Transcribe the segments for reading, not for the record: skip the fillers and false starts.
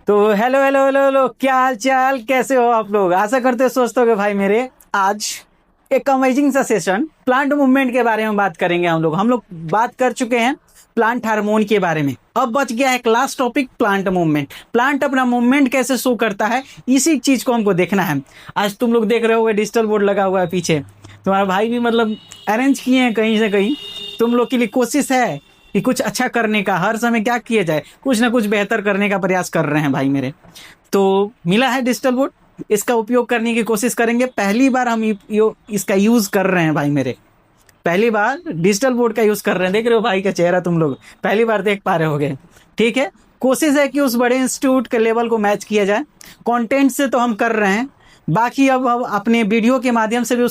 तो hello hello hello hello, क्या हाल चाल, कैसे हो आप लोग। आशा करते सोचते हो कि भाई मेरे आज एक अमेजिंग सा सेशन प्लांट मूवमेंट के बारे में बात करेंगे। हम लोग बात कर चुके हैं प्लांट हार्मोन के बारे में। अब बच गया एक last topic, plant movement. Plant अपना मूवमेंट कैसे शो करता है, इसी चीज को हमको देखना है। आज तुम लोग देख रहे होगे डिजिटल बोर्ड लगा हुआ है पीछे, तुम्हारा भाई भी मतलब अरेंज किए हैं कहीं से कहीं। तुम लोग के लिए कोशिश है कि कुछ अच्छा करने का, हर समय क्या किया जाए, कुछ ना कुछ बेहतर करने का प्रयास कर रहे हैं भाई मेरे। तो मिला है डिजिटल बोर्ड, इसका उपयोग करने की कोशिश करेंगे। पहली बार हम इसका यूज कर रहे हैं भाई मेरे, पहली बार डिजिटल बोर्ड का यूज कर रहे हैं। देख रहे हो भाई का चेहरा, तुम लोग पहली बार देख पा रहे होगे। ठीक है, कोशिश है कि उस बड़े इंस्टीट्यूट के लेवल को मैच किया जाए। कंटेंट से तो हम कर रहे हैं, बाकी अब अपने वीडियो के माध्यम से भी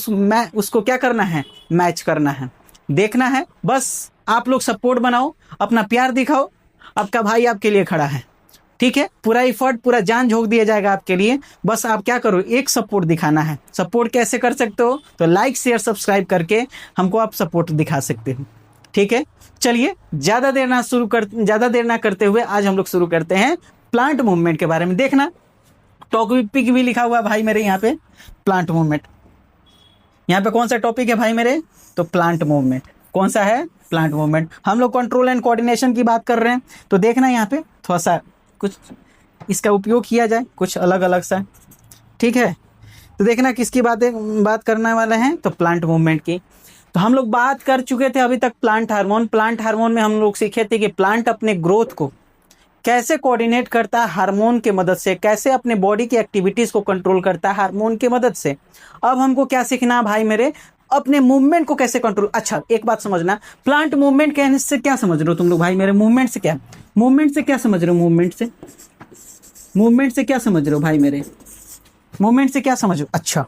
उसको क्या करना है, मैच करना है, देखना है। बस आप लोग सपोर्ट बनाओ, अपना प्यार दिखाओ, आपका भाई आपके लिए खड़ा है। ठीक है, पूरा इफर्ट, पूरा जान झोंक दिया जाएगा आपके लिए। बस आप क्या करो, एक सपोर्ट दिखाना है। सपोर्ट कैसे कर सकते हो, तो लाइक शेयर सब्सक्राइब करके हमको आप सपोर्ट दिखा सकते हो। ठीक है, चलिए ज़्यादा देर ना करते हुए आज हम लोग शुरू करते हैं प्लांट मूवमेंट के बारे में। देखना टॉपिक भी लिखा हुआ है भाई मेरे यहाँ पे, प्लांट मूवमेंट। यहाँ पे कौन सा टॉपिक है भाई मेरे, तो प्लांट मूवमेंट। कौन सा है, प्लांट मूवमेंट। हम लोग कंट्रोल एंड कोऑर्डिनेशन की बात कर रहे हैं, तो देखना यहाँ पे थोड़ा सा कुछ इसका उपयोग किया जाए, कुछ अलग अलग सा। ठीक है, तो देखना किसकी बात करने वाले हैं, तो प्लांट मूवमेंट की। तो हम लोग बात कर चुके थे अभी तक प्लांट हार्मोन। प्लांट हार्मोन में हम लोग सीखे थे कि प्लांट अपने ग्रोथ को कैसे कोऑर्डिनेट करता है हार्मोन के मदद से, कैसे अपने बॉडी की एक्टिविटीज को कंट्रोल करता है हार्मोन की मदद से। अब हमको क्या सीखना है भाई मेरे, अपने मूवमेंट को कैसे कंट्रोल। अच्छा, एक बात समझना, प्लांट मूवमेंट कहने से क्या समझ रहे हो तुम लोग भाई मेरे, मूवमेंट से क्या, मूवमेंट से क्या समझ रहे हो, मूवमेंट से क्या समझ रहे हो भाई मेरे, मूवमेंट से क्या समझ रहे हो। अच्छा,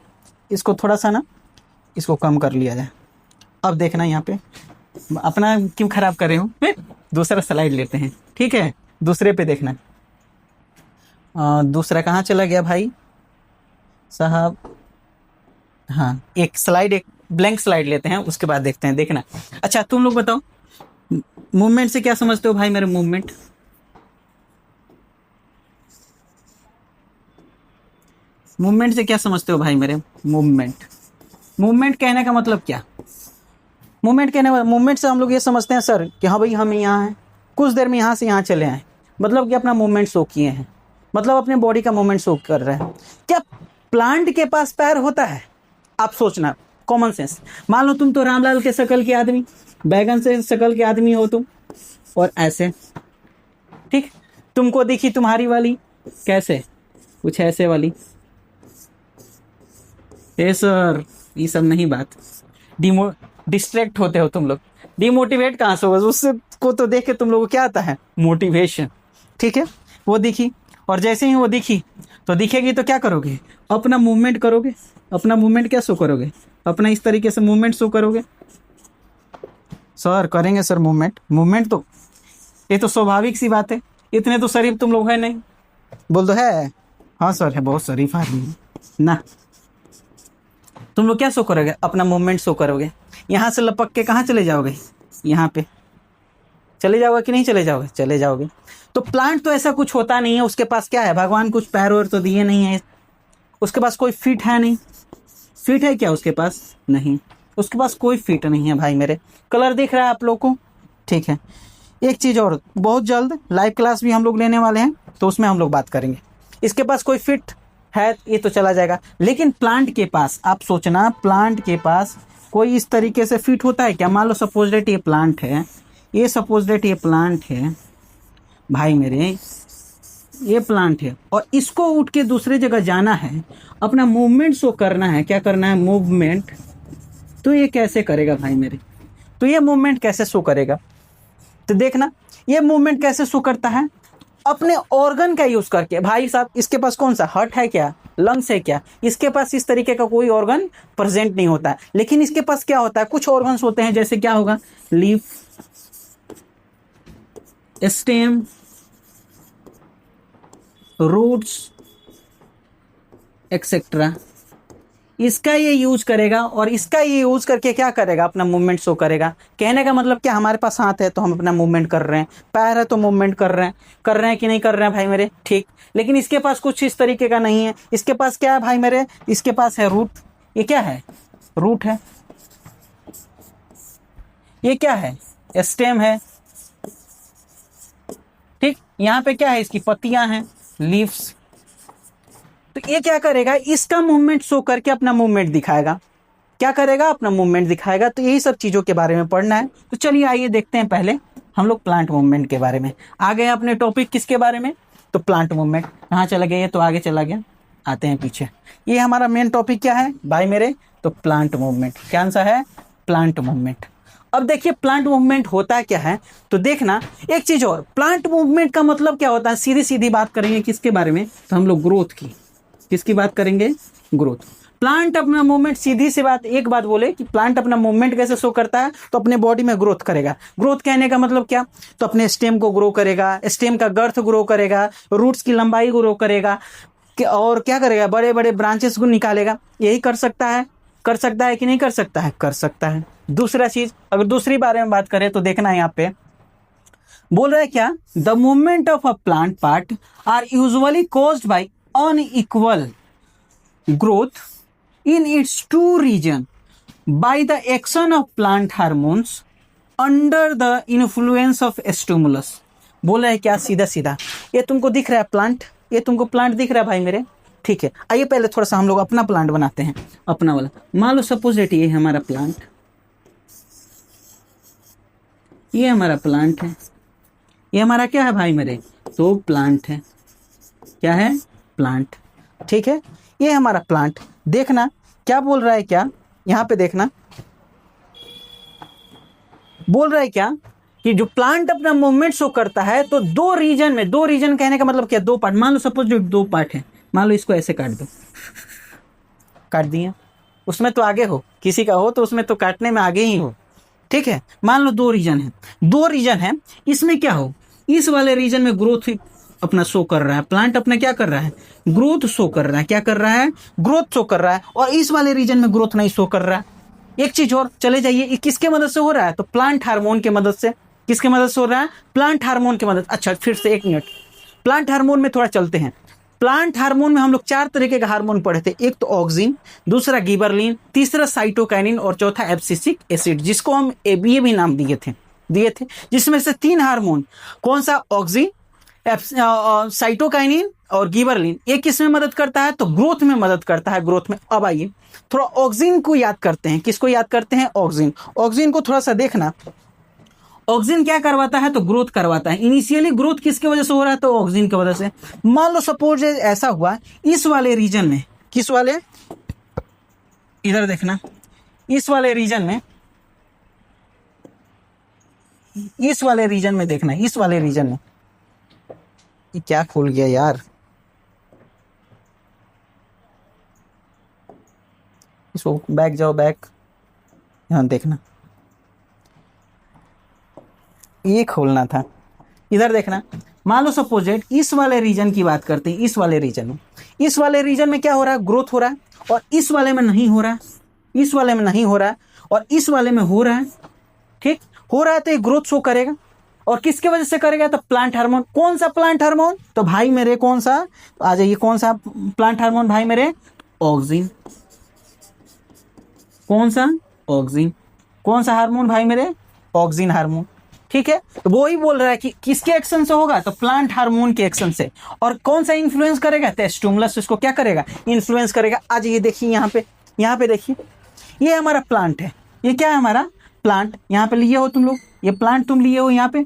इसको थोड़ा सा ना, इसको कम कर लिया जाए। अब देखना यहाँ पे, अपना क्यों खराब कर रहे हो, दूसरा स्लाइड लेते हैं। ठीक है, दूसरे पे देखना। दूसरा कहाँ चला गया भाई साहब। हाँ, एक ब्लैंक स्लाइड लेते हैं, उसके बाद देखते हैं। देखना, अच्छा तुम लोग बताओ मूवमेंट से क्या समझते हो भाई मेरे, मूवमेंट मूवमेंट से क्या समझते हो भाई मेरे, मूवमेंट कहने का मतलब क्या, मूवमेंट से हम लोग ये समझते हैं सर कि हाँ भाई हम यहाँ हैं, कुछ देर में यहाँ से यहाँ चले आए, मतलब कि अपना मूवमेंट शो किए हैं, मतलब अपने बॉडी का मूवमेंट शो कर रहे हैं। क्या प्लांट के पास पैर होता है, आप सोचना, कॉमन सेंस। मान लो तुम तो रामलाल के शक्ल के आदमी, बैगन से शक्ल के आदमी हो तुम, और ऐसे, ठीक, तुमको दिखी तुम्हारी वाली कैसे, कुछ ऐसे वाली। ए सर, ये सब नहीं बात, डिस्ट्रैक्ट होते हो तुम लोग, डिमोटिवेट कहाँ से होगा, उससे को तो देख के तुम लोगों को क्या आता है, मोटिवेशन। ठीक है, वो दिखी, और जैसे ही वो दिखी तो दिखेगी तो क्या करोगे, अपना मूवमेंट करोगे। अपना मूवमेंट क्या शो करोगे, अपना इस तरीके से मूवमेंट शो करोगे। सर करेंगे सर मूवमेंट तो ये तो स्वाभाविक सी बात है, इतने तो शरीफ तुम लोग है नहीं, बोल दो है। हाँ सर है, बहुत शरीफ आदमी ना। तुम लोग क्या शो करोगे, अपना मूवमेंट शो करोगे। यहाँ से लपक के कहाँ चले जाओगे, यहाँ पे चले जाओगे कि नहीं चले जाओगे, चले जाओगे। तो प्लांट तो ऐसा कुछ होता नहीं है, उसके पास क्या है, भगवान कुछ पैर और तो दिए नहीं है, उसके पास कोई फिट है नहीं। फिट है क्या उसके पास, नहीं, उसके पास कोई फिट नहीं है भाई मेरे। कलर दिख रहा है आप लोग को, ठीक है। एक चीज़ और, बहुत जल्द लाइव क्लास भी हम लोग लेने वाले हैं, तो उसमें हम लोग बात करेंगे। इसके पास कोई फिट है ये तो चला जाएगा, लेकिन प्लांट के पास, आप सोचना, प्लांट के पास कोई इस तरीके से फिट होता है क्या। मान लो सपोज डेट ये प्लांट है, ये सपोज डेट ये प्लांट है भाई मेरे, ये प्लांट है, और इसको उठ के दूसरे जगह जाना है, अपना मूवमेंट शो करना है। क्या करना है, मूवमेंट। तो ये कैसे करेगा भाई मेरे, तो ये मूवमेंट कैसे शो करेगा, तो देखना ये मूवमेंट कैसे शो करता है, अपने ऑर्गन का यूज करके। भाई साहब इसके पास कौन सा हार्ट है क्या, लंग्स है क्या, इसके पास इस तरीके का कोई ऑर्गन प्रेजेंट नहीं होता है। लेकिन इसके पास क्या होता है, कुछ ऑर्गन्स होते हैं, जैसे क्या होगा, लीफ, स्टेम, रूट्स, एक्सेट्रा। इसका ये यूज करेगा और इसका ये यूज करके क्या करेगा, अपना मूवमेंट शो करेगा। कहने का मतलब क्या, हमारे पास हाथ है तो हम अपना मूवमेंट कर रहे हैं, पैर है तो मूवमेंट कर रहे हैं कि नहीं कर रहे हैं भाई मेरे, ठीक। लेकिन इसके पास कुछ इस तरीके का नहीं है। इसके पास क्या है भाई मेरे, इसके पास है रूट। ये क्या है, रूट है। ये क्या है, स्टेम है, ठीक। यहाँ पे क्या है, इसकी पत्तियां हैं, लीव्स। तो ये क्या करेगा, इसका मूवमेंट शो करके अपना मूवमेंट दिखाएगा। क्या करेगा, अपना मूवमेंट दिखाएगा। तो यही सब चीजों के बारे में पढ़ना है। तो चलिए आइए देखते हैं पहले हम लोग प्लांट मूवमेंट के बारे में। आ गए अपने टॉपिक किसके बारे में, तो प्लांट मूवमेंट। कहाँ चला गया, ये तो आगे चला गया, आते हैं पीछे। ये हमारा मेन टॉपिक क्या है भाई मेरे, तो प्लांट मूवमेंट। क्या आंसर है, प्लांट मूवमेंट। अब देखिए प्लांट मूवमेंट होता क्या है, तो देखना एक चीज और, प्लांट मूवमेंट का मतलब क्या होता है। सीधी सीधी बात करेंगे किसके बारे में, तो हम लोग ग्रोथ की, किसकी बात करेंगे, ग्रोथ। प्लांट अपना मूवमेंट, सीधी सी बात, एक बात बोले कि प्लांट अपना मूवमेंट कैसे शो करता है, तो अपने बॉडी में ग्रोथ करेगा। ग्रोथ कहने का मतलब क्या, तो अपने स्टेम को ग्रो करेगा, स्टेम का गर्थ ग्रो करेगा, रूट्स की लंबाई ग्रो करेगा, और क्या करेगा, बड़े बड़े ब्रांचेस को निकालेगा। यही कर सकता है कि नहीं कर सकता है, कर सकता है। दूसरा चीज, अगर दूसरी बारे में बात करें तो देखना है यहाँ पे बोल रहा है क्या, the movement of a plant part are usually caused by unequal growth in its two region by the action of plant hormones under the influence of stimulus। बोला है क्या, सीधा सीधा। ये तुमको दिख रहा है प्लांट, ये तुमको प्लांट दिख रहा है भाई मेरे, ठीक है। आइए पहले थोड़ा सा हम लोग अपना प्लांट बनाते हैं, अपना वाला। मान लो सपोज डेट ये हमारा प्लांट, ये हमारा प्लांट है, ये हमारा क्या है भाई मेरे, तो प्लांट है। क्या है, प्लांट, ठीक है। ये हमारा प्लांट। देखना क्या बोल रहा है, क्या यहां पे देखना बोल रहा है क्या, कि जो प्लांट अपना मूवमेंट शो करता है तो दो रीजन में, दो रीजन कहने का मतलब क्या, दो पार्ट। मान लो सपोज जो दो पार्ट है, मान लो इसको ऐसे काट दो, काट दिया, उसमें तो आगे हो, किसी का हो तो उसमें तो काटने में आगे ही हो, ठीक है। मान लो दो रीजन है, दो रीजन है, इसमें क्या हो, इस वाले रीजन में ग्रोथ अपना शो कर रहा है, प्लांट अपना क्या कर रहा है, ग्रोथ शो कर रहा है। क्या कर रहा है, ग्रोथ शो कर रहा है। और इस वाले रीजन में ग्रोथ नहीं शो कर रहा है। एक चीज और, चले जाइए, ये किसके मदद से हो रहा है, तो प्लांट हार्मोन के मदद से। किसके मदद से हो रहा है, प्लांट हार्मोन के मदद। अच्छा फिर से एक मिनट, प्लांट हार्मोन में थोड़ा चलते हैं। प्लांट हार्मोन में हम लोग चार तरीके का हार्मोन पढ़े थे, एक तो ऑक्सिन, दूसरा गिबरलिन, तीसरा साइटोकाइनिन और चौथा एब्सिसिक एसिड, जिसको हम ये भी नाम दिए थे। जिसमें से तीन हार्मोन, कौन सा, ऑक्सिन, साइटोकाइनिन और गिबरलिन, ये किस में मदद करता है, तो ग्रोथ में मदद करता है, ग्रोथ में। अब आइए थोड़ा ऑक्सिन को याद करते हैं। किसको याद करते हैं, ऑक्सिन। ऑक्सिन को थोड़ा सा देखना, ऑक्सिन क्या करवाता है, तो ग्रोथ करवाता है। इनिशियली ग्रोथ किसके वजह से हो रहा है, तो ऑक्सिन की वजह से। मान लो सपोज ऐसा हुआ, इस वाले रीजन में, किस वाले, इधर देखना, इस वाले रीजन में, इस वाले रीजन में देखना, इस वाले रीजन में, ये क्या खुल गया यार, इसको बैक जाओ, बैक, यहां देखना, ये खोलना था, इधर देखना। मान लो सपोज इस वाले रीजन की बात करते हैं, इस वाले रीजन में, इस वाले रीजन में क्या हो रहा है, ग्रोथ हो रहा है, और इस वाले में नहीं हो रहा है, इस वाले में नहीं हो रहा है, और इस वाले में हो रहा है, ठीक हो रहा है। तो ये ग्रोथ शो करेगा, और किसके वजह से करेगा, तो प्लांट हार्मोन। कौन सा प्लांट हार्मोन, तो भाई मेरे कौन सा, तो आ जाइए, कौन सा प्लांट हार्मोन भाई मेरे, ऑक्सिन। कौन सा, ऑक्सिन। कौन सा हार्मोन भाई मेरे, ऑक्सिन हार्मोन, ठीक है। तो वो ही बोल रहा है कि किसके एक्शन से होगा, तो प्लांट हार्मोन के एक्शन से। और कौन सा इन्फ्लुएंस करेगा, तो स्टिमुलस इसको क्या करेगा, इन्फ्लुएंस करेगा। आज ये देखिए यहाँ पे देखिए, ये हमारा प्लांट है, ये क्या है हमारा प्लांट। यहाँ पे लिए हो तुम लोग, ये प्लांट तुम लिए हो, यहाँ पे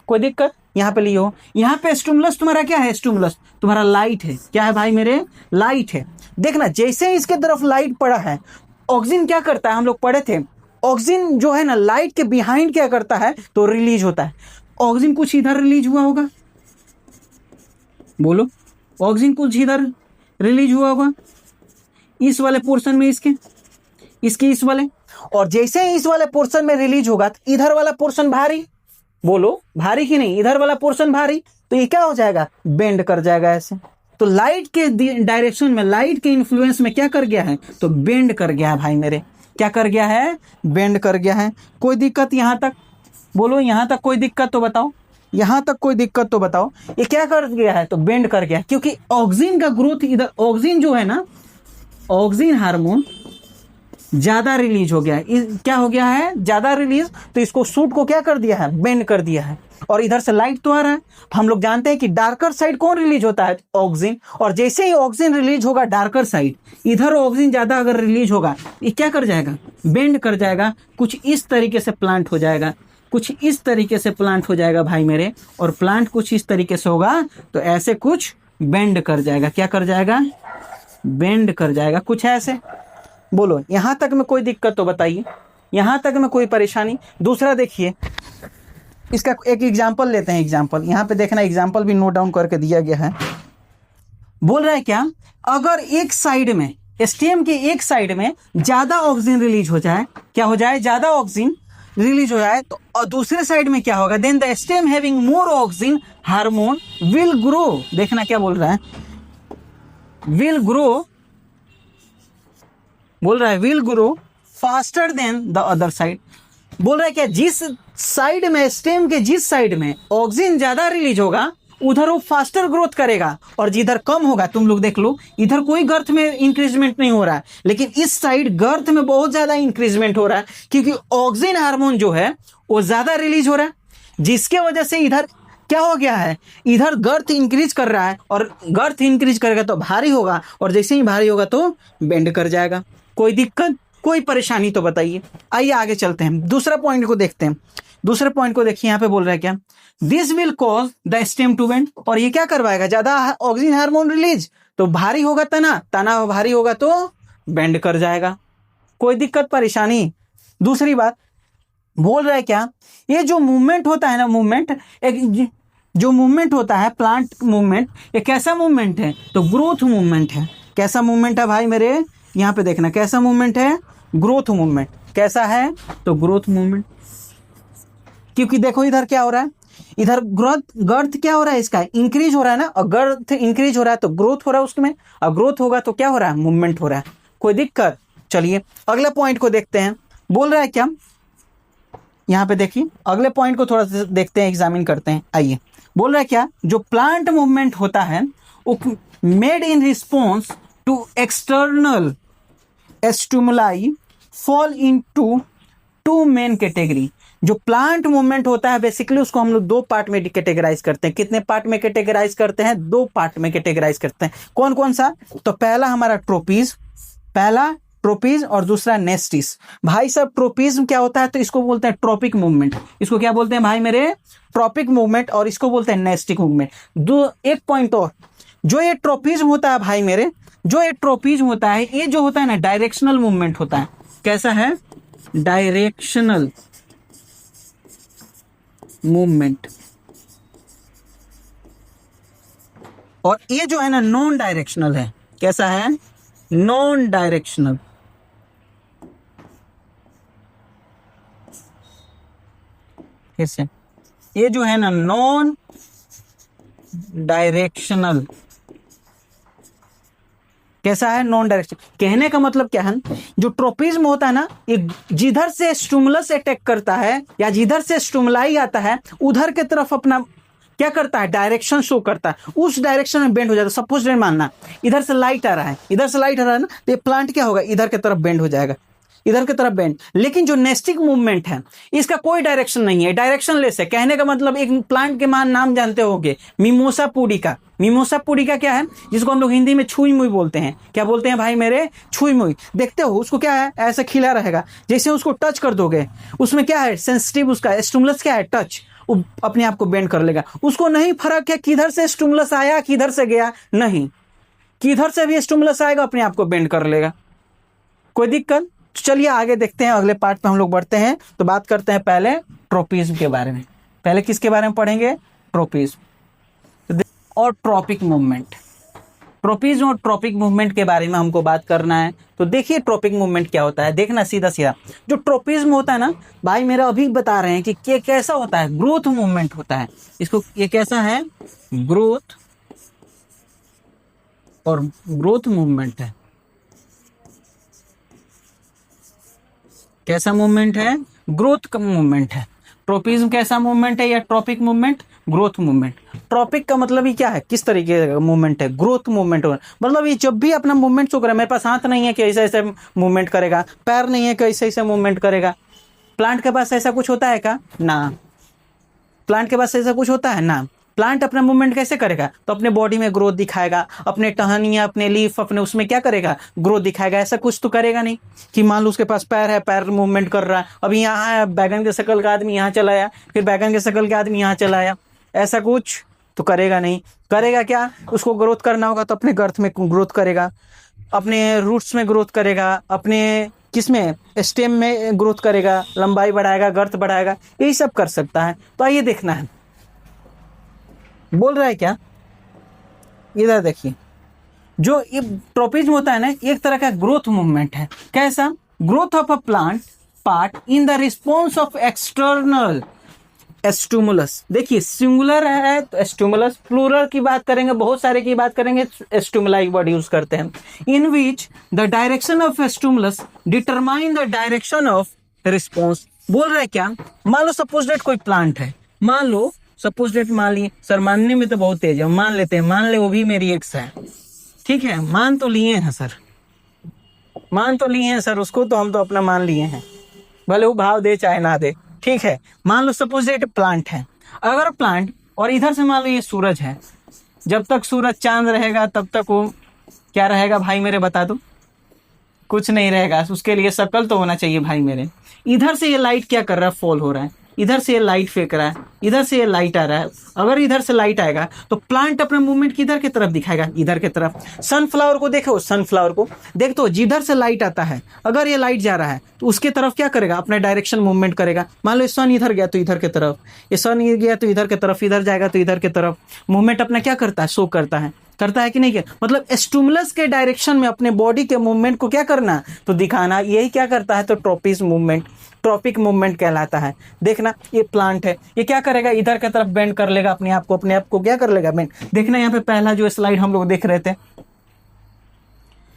कोई दिक्कत, यहाँ पे लिए हो। यहाँ पे स्टिमुलस तुम्हारा क्या है, स्टिमुलस तुम्हारा लाइट है। क्या है भाई मेरे, लाइट है। देखना जैसे ही इसके तरफ लाइट पड़ा है, ऑक्सिन क्या करता है, हम लोग पढ़े थे, ऑक्सिन जो है ना लाइट के बिहाइंड क्या करता है, तो रिलीज होता है। ऑक्सिन कुछ इधर रिलीज हुआ होगा, बोलो, ऑक्सिन कुछ इधर रिलीज हुआ होगा, इस वाले पोर्शन में, इसके इस वाले। और जैसे ही इस वाले पोर्शन में रिलीज होगा, तो इधर वाला पोर्शन भारी, बोलो भारी कि नहीं, इधर वाला पोर्शन भारी, तो ये क्या हो जाएगा, बेंड कर जाएगा ऐसे, तो लाइट के डायरेक्शन में, लाइट के इन्फ्लुएंस में क्या कर गया है, तो बेंड कर गया है भाई मेरे। क्या कर गया है, बेंड कर गया है। कोई दिक्कत यहाँ तक, बोलो यहाँ तक कोई दिक्कत तो बताओ, यहाँ तक कोई दिक्कत तो बताओ। ये क्या कर गया है, तो बेंड कर गया, क्योंकि ऑक्सीजन का ग्रोथ इधर, ऑक्सीजन जो है ना, ऑक्सीजन हार्मोन ज्यादा रिलीज हो गया है। क्या हो गया है, ज्यादा रिलीज, तो इसको सूट को क्या कर दिया है, बेंड कर दिया है। और इधर से लाइट तो आ रहा है, हम लोग जानते हैं कि डार्कर साइड कौन रिलीज होता है, ऑक्सीजन। और जैसे ही ऑक्सीजन रिलीज होगा डार्कर साइड, इधर ऑक्सीजन ज्यादा अगर रिलीज होगा, ये क्या कर जाएगा, बेंड कर जाएगा। कुछ इस तरीके से प्लांट हो जाएगा, कुछ इस तरीके से प्लांट हो जाएगा भाई मेरे। और प्लांट कुछ इस तरीके से होगा तो ऐसे कुछ बेंड कर जाएगा। क्या कर जाएगा, बेंड कर जाएगा, कुछ ऐसे। बोलो यहां तक में कोई दिक्कत तो बताइए, यहां तक में कोई परेशानी। दूसरा देखिए, इसका एक एग्जांपल लेते हैं। एग्जांपल यहाँ पे देखना, एग्जांपल भी नोट डाउन करके दिया गया है। बोल रहा है क्या, अगर एक साइड में, स्टेम के एक साइड में ज्यादा ऑक्सीजन रिलीज हो जाए, क्या हो जाए, ज्यादा ऑक्सीजन रिलीज हो जाए, तो और दूसरे साइड में क्या होगा, then the stem having more oxygen hormone will grow. देखना क्या बोल रहा है, विल ग्रो, बोल रहा है will grow faster than the other side. बोल रहा है क्या, जिस साइड में, स्टेम के जिस साइड में ऑक्सीजन ज्यादा रिलीज होगा, उधर वो फास्टर ग्रोथ करेगा। और जिधर कम होगा, तुम लोग देख लो, इधर कोई गर्थ में इंक्रीजमेंट नहीं हो रहा है, लेकिन इस साइड गर्थ में बहुत ज्यादा इंक्रीजमेंट हो रहा है, क्योंकि ऑक्सीजन हार्मोन जो है वो ज्यादा रिलीज हो रहा है, जिसके वजह से इधर क्या हो गया है, इधर गर्थ इंक्रीज कर रहा है। और गर्थ इंक्रीज करेगा तो भारी होगा, और जैसे ही भारी होगा तो बेंड कर जाएगा। कोई दिक्कत, कोई परेशानी तो बताइए। आइए आगे चलते हैं, दूसरा पॉइंट को देखते हैं। दूसरे पॉइंट को देखिए, यहाँ पे बोल रहा है क्या, this will cause the stem to bend. और ये क्या करवाएगा, ज्यादा ऑक्सीजन हार्मोन रिलीज, तो भारी होगा तना, तना भारी होगा तो बेंड कर जाएगा। कोई दिक्कत परेशानी। दूसरी बात बोल रहा है क्या, ये जो मूवमेंट होता है ना, मूवमेंट, एक जो मूवमेंट होता है, प्लांट मूवमेंट, ये कैसा मूवमेंट है, तो ग्रोथ मूवमेंट है। कैसा मूवमेंट है भाई मेरे, यहाँ पे देखना, कैसा मूवमेंट है, ग्रोथ मूवमेंट। कैसा है, तो ग्रोथ मूवमेंट। क्योंकि देखो इधर क्या हो रहा है, इधर गर्थ क्या हो रहा है, इसका इंक्रीज हो रहा है ना, और गर्थ इंक्रीज हो रहा है तो ग्रोथ हो रहा है उसमें, और ग्रोथ होगा तो क्या हो रहा है, मूवमेंट हो रहा है। कोई दिक्कत। चलिए अगले पॉइंट को देखते हैं। बोल रहा है क्या, यहाँ पे देखिए, अगले पॉइंट को थोड़ा सा देखते हैं, एग्जामिन करते हैं। आइए, बोल रहा है क्या, जो प्लांट मूवमेंट होता है made in response to external stimuli fall into two main category. जो प्लांट मूवमेंट होता है बेसिकली उसको हम लोग दो पार्ट में कैटेगराइज करते हैं। कितने पार्ट में कैटेगराइज करते हैं, दो पार्ट में कैटेगराइज करते हैं। कौन कौन सा, तो पहला हमारा ट्रोपीज, पहला ट्रोपीज और दूसरा नेस्टिस। भाई साहब ट्रोपीज क्या होता है, तो इसको बोलते हैं ट्रॉपिक मूवमेंट। इसको क्या बोलते हैं भाई मेरे, ट्रॉपिक मूवमेंट, और इसको बोलते हैं नेस्टिक मूवमेंट। दो एक पॉइंट और, जो ये ट्रोपिज्म होता है भाई मेरे, जो ये ट्रोपिज्म होता है, ये जो होता है ना, डायरेक्शनल मूवमेंट होता है। कैसा है, डायरेक्शनल मूवमेंट। और ये जो है ना, नॉन डायरेक्शनल है। कैसा है, नॉन डायरेक्शनल। फिर से, ये जो है ना, नॉन डायरेक्शनल। कैसा है, नॉन डायरेक्शन। कहने का मतलब क्या है, जो ट्रोपिज्म होता है ना, ये जिधर से स्टिमुलस अटैक करता है या जिधर से स्टिमुलाई आता है, उधर के तरफ अपना क्या करता है, डायरेक्शन शो करता है, उस डायरेक्शन में बेंड हो जाता है। सपोज मानना इधर से लाइट आ रहा है, इधर से लाइट आ रहा है ना, तो ये प्लांट क्या होगा, इधर की तरफ बेंड हो जाएगा, इधर की तरफ बेंड। लेकिन जो नेस्टिक मूवमेंट है, इसका कोई डायरेक्शन नहीं है, डायरेक्शन लेस है। कहने का मतलब, एक प्लांट के नाम जानते होंगे, मिमोसा पुडिका। मिमोसा पुडिका क्या है, जिसको हम लोग हिंदी में छुई मुई बोलते हैं। क्या बोलते हैं भाई मेरे, छुई मुई। देखते हो उसको क्या है, ऐसा खिला रहेगा, जैसे उसको टच कर दोगे, उसमें क्या है, सेंसिटिव, उसका स्टिमुलस क्या है, टच, वो अपने आप को बेंड कर लेगा। उसको नहीं फर्क है किधर से स्टिमुलस आया, किधर से गया, नहीं, किधर से भी स्टिमुलस आएगा अपने आप को बेंड कर लेगा। कोई दिक्कत। चलिए आगे देखते हैं, अगले पार्ट पे हम लोग बढ़ते हैं। तो बात करते हैं पहले ट्रोपिज्म के बारे में। पहले किसके बारे में पढ़ेंगे, ट्रोपिज्म और ट्रॉपिक मूवमेंट। ट्रोपिज्म और ट्रॉपिक मूवमेंट के बारे में हमको बात करना है। तो देखिए ट्रॉपिक मूवमेंट क्या होता है, देखना सीधा सीधा। जो ट्रोपिज्म होता है ना भाई मेरा, अभी बता रहे हैं कि क्या कैसा होता है, ग्रोथ मूवमेंट होता है। इसको, ये कैसा है, ग्रोथ और ग्रोथ मूवमेंट है। कैसा मूवमेंट है? ग्रोथ का मूवमेंट है। ट्रोपिज्म कैसा मूवमेंट है या tropic movement? Growth movement. Tropic का मतलब ही क्या है, किस तरीके का मूवमेंट है? Growth movement. मतलब ये जब भी अपना मूवमेंट शो करे, मेरे पास हाथ नहीं है कि ऐसे ऐसे मूवमेंट करेगा, पैर नहीं है कि ऐसे ऐसे मूवमेंट करेगा। प्लांट के पास ऐसा कुछ होता है क्या? ना। प्लांट के पास ऐसा कुछ होता है ना। प्लांट अपना मूवमेंट कैसे करेगा? तो अपने बॉडी में ग्रोथ दिखाएगा, अपने टहनियाँ, अपने लीफ, अपने उसमें क्या करेगा? ग्रोथ दिखाएगा। ऐसा कुछ तो करेगा नहीं कि मान लो उसके पास पैर है, पैर मूवमेंट कर रहा है, अभी यहाँ है बैगन के शकल का आदमी यहाँ चला आया, फिर बैगन के शकल के आदमी यहाँ चला आया। ऐसा कुछ तो करेगा नहीं। करेगा क्या? उसको ग्रोथ करना होगा तो अपने गर्थ में ग्रोथ करेगा, अपने रूट्स में ग्रोथ करेगा, अपने किसमें, स्टेम में ग्रोथ करेगा, लंबाई बढ़ाएगा, गर्थ बढ़ाएगा, यही सब कर सकता है। तो आइए देखना है, बोल रहा है क्या? इधर देखिए, जो ये ट्रोपिज्म होता है ना, एक तरह का ग्रोथ मूवमेंट है। कैसा? Growth of a plant part in the response of external stimulus. देखिए सिंगुलर है तो स्टिमुलस, प्लूरल की बात करेंगे, बहुत सारे की बात करेंगे, स्टिमुलाई वर्ड यूज करते हैं। In which the direction of stimulus determine the direction of response. बोल रहे क्या? मान लो सपोज डेट कोई प्लांट है, मान लो सपोज डेट, मान लिए सर, मानने में तो बहुत तेज है, मान लेते हैं, मान ले वो भी मेरी एक्स है, ठीक है, मान तो लिए हैं सर, मान तो लिए हैं सर, उसको तो हम तो अपना मान लिए हैं, भले वो भाव दे चाहे ना दे, ठीक है। मान लो सपोज डेट प्लांट है, अगर प्लांट, और इधर से मान लो ये सूरज है, जब तक सूरज चांद रहेगा तब तक वो क्या रहेगा भाई मेरे, बता दो? कुछ नहीं रहेगा। उसके लिए शक्ल तो होना चाहिए भाई मेरे। इधर से ये लाइट क्या कर रहा है? फॉल हो रहा है, इधर से ये लाइट फेंक रहा है, इधर से ये लाइट आ रहा है। अगर इधर से लाइट आएगा तो प्लांट अपने मूवमेंट किधर की तरफ दिखाएगा? इधर की तरफ। सनफ्लावर को देखो, सनफ्लावर को देख, तो जिधर से लाइट आता है, अगर ये लाइट जा रहा है तो उसके तरफ क्या करेगा? अपने डायरेक्शन मूवमेंट करेगा। मान लो सन इधर गया तो इधर की तरफ, ये सन गया तो इधर की तरफ, इधर जाएगा तो इधर की तरफ। मूवमेंट अपना क्या करता है? शो करता है। करता है कि नहीं? क्या मतलब स्टिमुलस के डायरेक्शन में अपने बॉडी के मूवमेंट को क्या करना? तो दिखाना। यही क्या करता है? तो ट्रोपिज्म मूवमेंट, ट्रॉपिक मूवमेंट कहलाता है। देखना ये प्लांट है, ये क्या करेगा? इधर की तरफ बेंड कर लेगा अपने आप को, अपने आप को क्या कर लेगा? बेंड। देखना यहाँ पे पहला जो स्लाइड हम लोग देख रहे थे,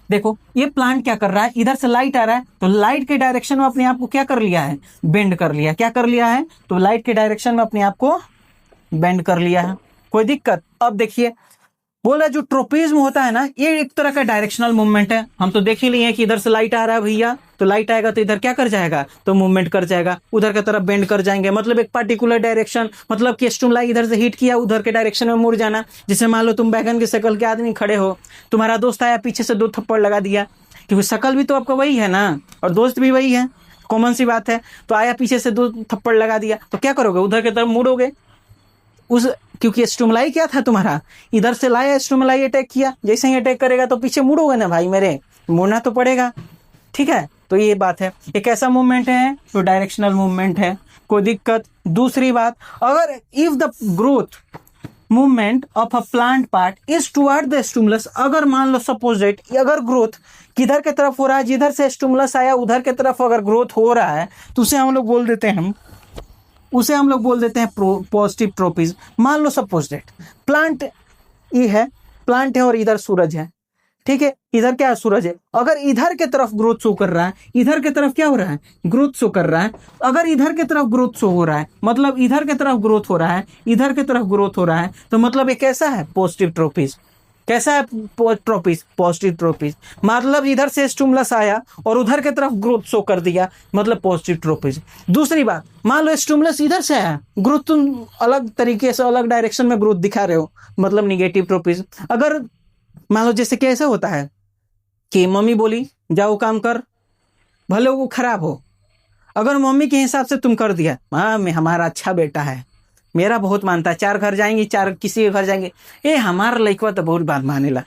देखो ये प्लांट क्या कर रहा है? इधर से लाइट आ रहा है तो लाइट के डायरेक्शन में अपने आप को क्या कर लिया है? बेंड कर लिया। क्या कर लिया है? तो लाइट के डायरेक्शन में अपने आप को बेंड कर लिया है। कोई दिक्कत? अब देखिए, बोला जो ट्रोपिज्म होता है ना, ये एक तरह का डायरेक्शनल मूवमेंट है। हम तो देख ही लिए हैं कि इधर से लाइट आ रहा है भैया, तो लाइट आएगा तो इधर क्या कर जाएगा? तो मूवमेंट कर जाएगा, उधर की तरफ बेंड कर जाएंगे। मतलब एक पर्टिकुलर डायरेक्शन, मतलब कि स्टिमुलाई इधर से हिट किया, उधर के डायरेक्शन में मुड़ जाना। जैसे मान लो तुम बैगन के शकल के आदमी खड़े हो, तुम्हारा दोस्त आया पीछे से 2 थप्पड़ लगा दिया, क्योंकि शकल भी तो आपका वही है ना, और दोस्त भी वही है, कॉमन सी बात है। तो आया पीछे से 2 थप्पड़ लगा दिया, तो क्या करोगे? उधर की तरफ मुड़ोगे। उस क्योंकि स्टिमुलाई क्या था तुम्हारा? इधर से लाया स्टिमुलाई, अटैक किया, जैसे ही अटैक करेगा तो पीछे मुड़ोगे ना भाई मेरे, मुड़ना तो पड़ेगा, ठीक है। तो ये बात है, ये कैसा मूवमेंट है? तो डायरेक्शनल मूवमेंट है। कोई दिक्कत? दूसरी बात, अगर if the growth movement of a plant part is toward the stimulus, अगर मान लो सपोज दैट, अगर ग्रोथ किधर की तरफ हो रहा है? जिधर से स्टिमुलस आया उधर की तरफ अगर ग्रोथ हो रहा है तो उसे हम लोग बोल देते हैं पॉजिटिव ट्रोपिज्म। मान लो सपोज दैट प्लांट ये है, प्लांट है और इधर सूरज है, ठीक है, इधर क्या है? सूरज है। अगर इधर के तरफ ग्रोथ शो कर रहा है, इधर के तरफ क्या हो रहा है? ग्रोथ शो कर रहा है। अगर इधर के तरफ ग्रोथ शो हो रहा है, मतलब इधर के तरफ ग्रोथ हो रहा है, इधर के तरफ ग्रोथ हो रहा है, तो मतलब ये कैसा है? Positive tropism. कैसा है? Tropism, positive tropism. मतलब इधर से स्टिमुलस आया और उधर की तरफ ग्रोथ शो कर दिया, मतलब पॉजिटिव ट्रोपिज्म। दूसरी बात, मान लो स्टिमुलस इधर से आया, ग्रोथ तुम अलग तरीके से, अलग डायरेक्शन में ग्रोथ दिखा रहे हो, मतलब निगेटिव ट्रोपिज्म। अगर मान लो जैसे कैसे होता है कि मम्मी बोली जाओ काम कर, भले वो खराब हो, अगर मम्मी के हिसाब से तुम कर दिया, हाँ मैं, हमारा अच्छा बेटा है, मेरा बहुत मानता है, 4 घर जाएंगे, 4 किसी के घर जाएंगे, ए हमारा लड़का तो बहुत बात मानेला,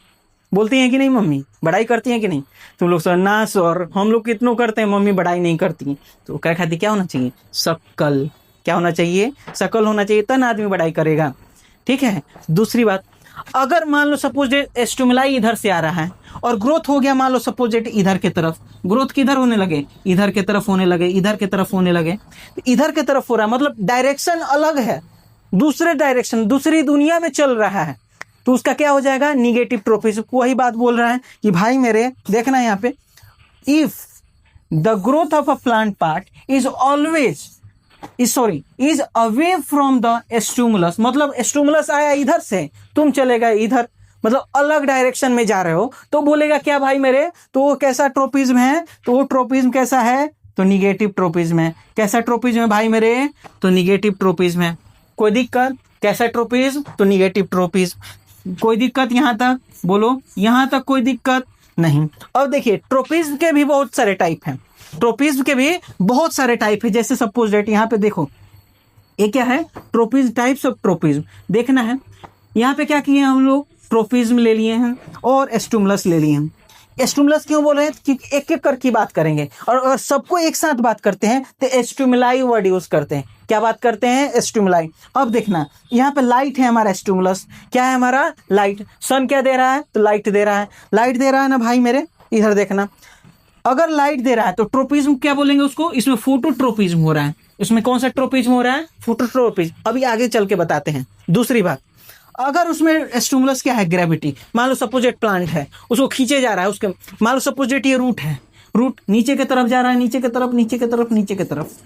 बोलती हैं कि नहीं मम्मी? बड़ाई करती हैं कि नहीं? तुम लोग सर ना सर, हम लोग कितनों करते हैं, मम्मी बड़ाई नहीं करती। तो क्या खाती? क्या होना चाहिए? शक्ल। क्या होना चाहिए? शक्ल होना चाहिए, तब आदमी बड़ाई करेगा, ठीक है। दूसरी बात, अगर मान लो सपोज स्टिमुलाई इधर से आ रहा है और ग्रोथ हो गया, मान लो सपोज इधर की तरफ, ग्रोथ किधर होने लगे? इधर की तरफ होने लगे, इधर की तरफ होने लगे, तो इधर की तरफ हो रहा है, मतलब डायरेक्शन अलग है, दूसरे डायरेक्शन, दूसरी दुनिया में चल रहा है, तो उसका क्या हो जाएगा, निगेटिव ट्रोपिज्म। वही बात बोल रहा है कि भाई मेरे देखना यहाँ पे, if the growth of a plant part is always is away from the stimulus, मतलब स्टिमुलस आया इधर से, तुम चले गए इधर, मतलब अलग डायरेक्शन में जा रहे हो, तो बोलेगा क्या भाई मेरे, तो वो कैसा ट्रोपिज्म है, तो वो ट्रोपिज्म कैसा है, तो निगेटिव ट्रोपिज्म है। कैसा ट्रोपिज्म है भाई मेरे, तो निगेटिव ट्रोपिज्म है। कोई दिक्कत, कैसा ट्रोपिज्म, तो निगेटिव ट्रोपिज्म। कोई दिक्कत यहाँ तक, बोलो यहाँ तक कोई दिक्कत नहीं। अब देखिए ट्रोपिज्म के भी बहुत सारे टाइप हैं, ट्रोपिज्म के भी बहुत सारे टाइप है। जैसे सपोज डेट यहाँ पे देखो, ये क्या है, ट्रोपिज्म, टाइप्स ऑफ ट्रोपिज्म देखना है। यहाँ पे क्या किए हम लोग, ट्रोपिज्म ले लिए हैं और स्टिमुलस ले लिए हैं। स्टिमुलस क्यों बोल रहे हैं, क्योंकि एक एक करके बात करेंगे, और अगर सबको एक साथ बात करते हैं तो स्टिमुलाई वर्ड यूज करते हैं। क्या बात करते हैं, स्टिमुलाई। अब देखना यहाँ पे लाइट है हमारा स्टिमुलस, क्या है हमारा, लाइट। सन क्या दे रहा है, तो लाइट दे रहा है, लाइट दे रहा है ना भाई मेरे, इधर देखना। अगर लाइट दे रहा है तो ट्रोपिज्म क्या बोलेंगे उसको, इसमें फोटोट्रोपिज्म हो रहा है। इसमें कौन सा ट्रोपिज्म हो रहा है, फोटोट्रोपिज्म। अभी आगे चल के बताते हैं। दूसरी बात, अगर उसमें स्टिमुलस क्या है, ग्रेविटी। मान लो सपोज एक प्लांट है, उसको खींचे जा रहा है, उसके मान लो सपोज ये रूट है, रूट नीचे की तरफ जा रहा है, नीचे की तरफ, नीचे की तरफ, नीचे की तरफ,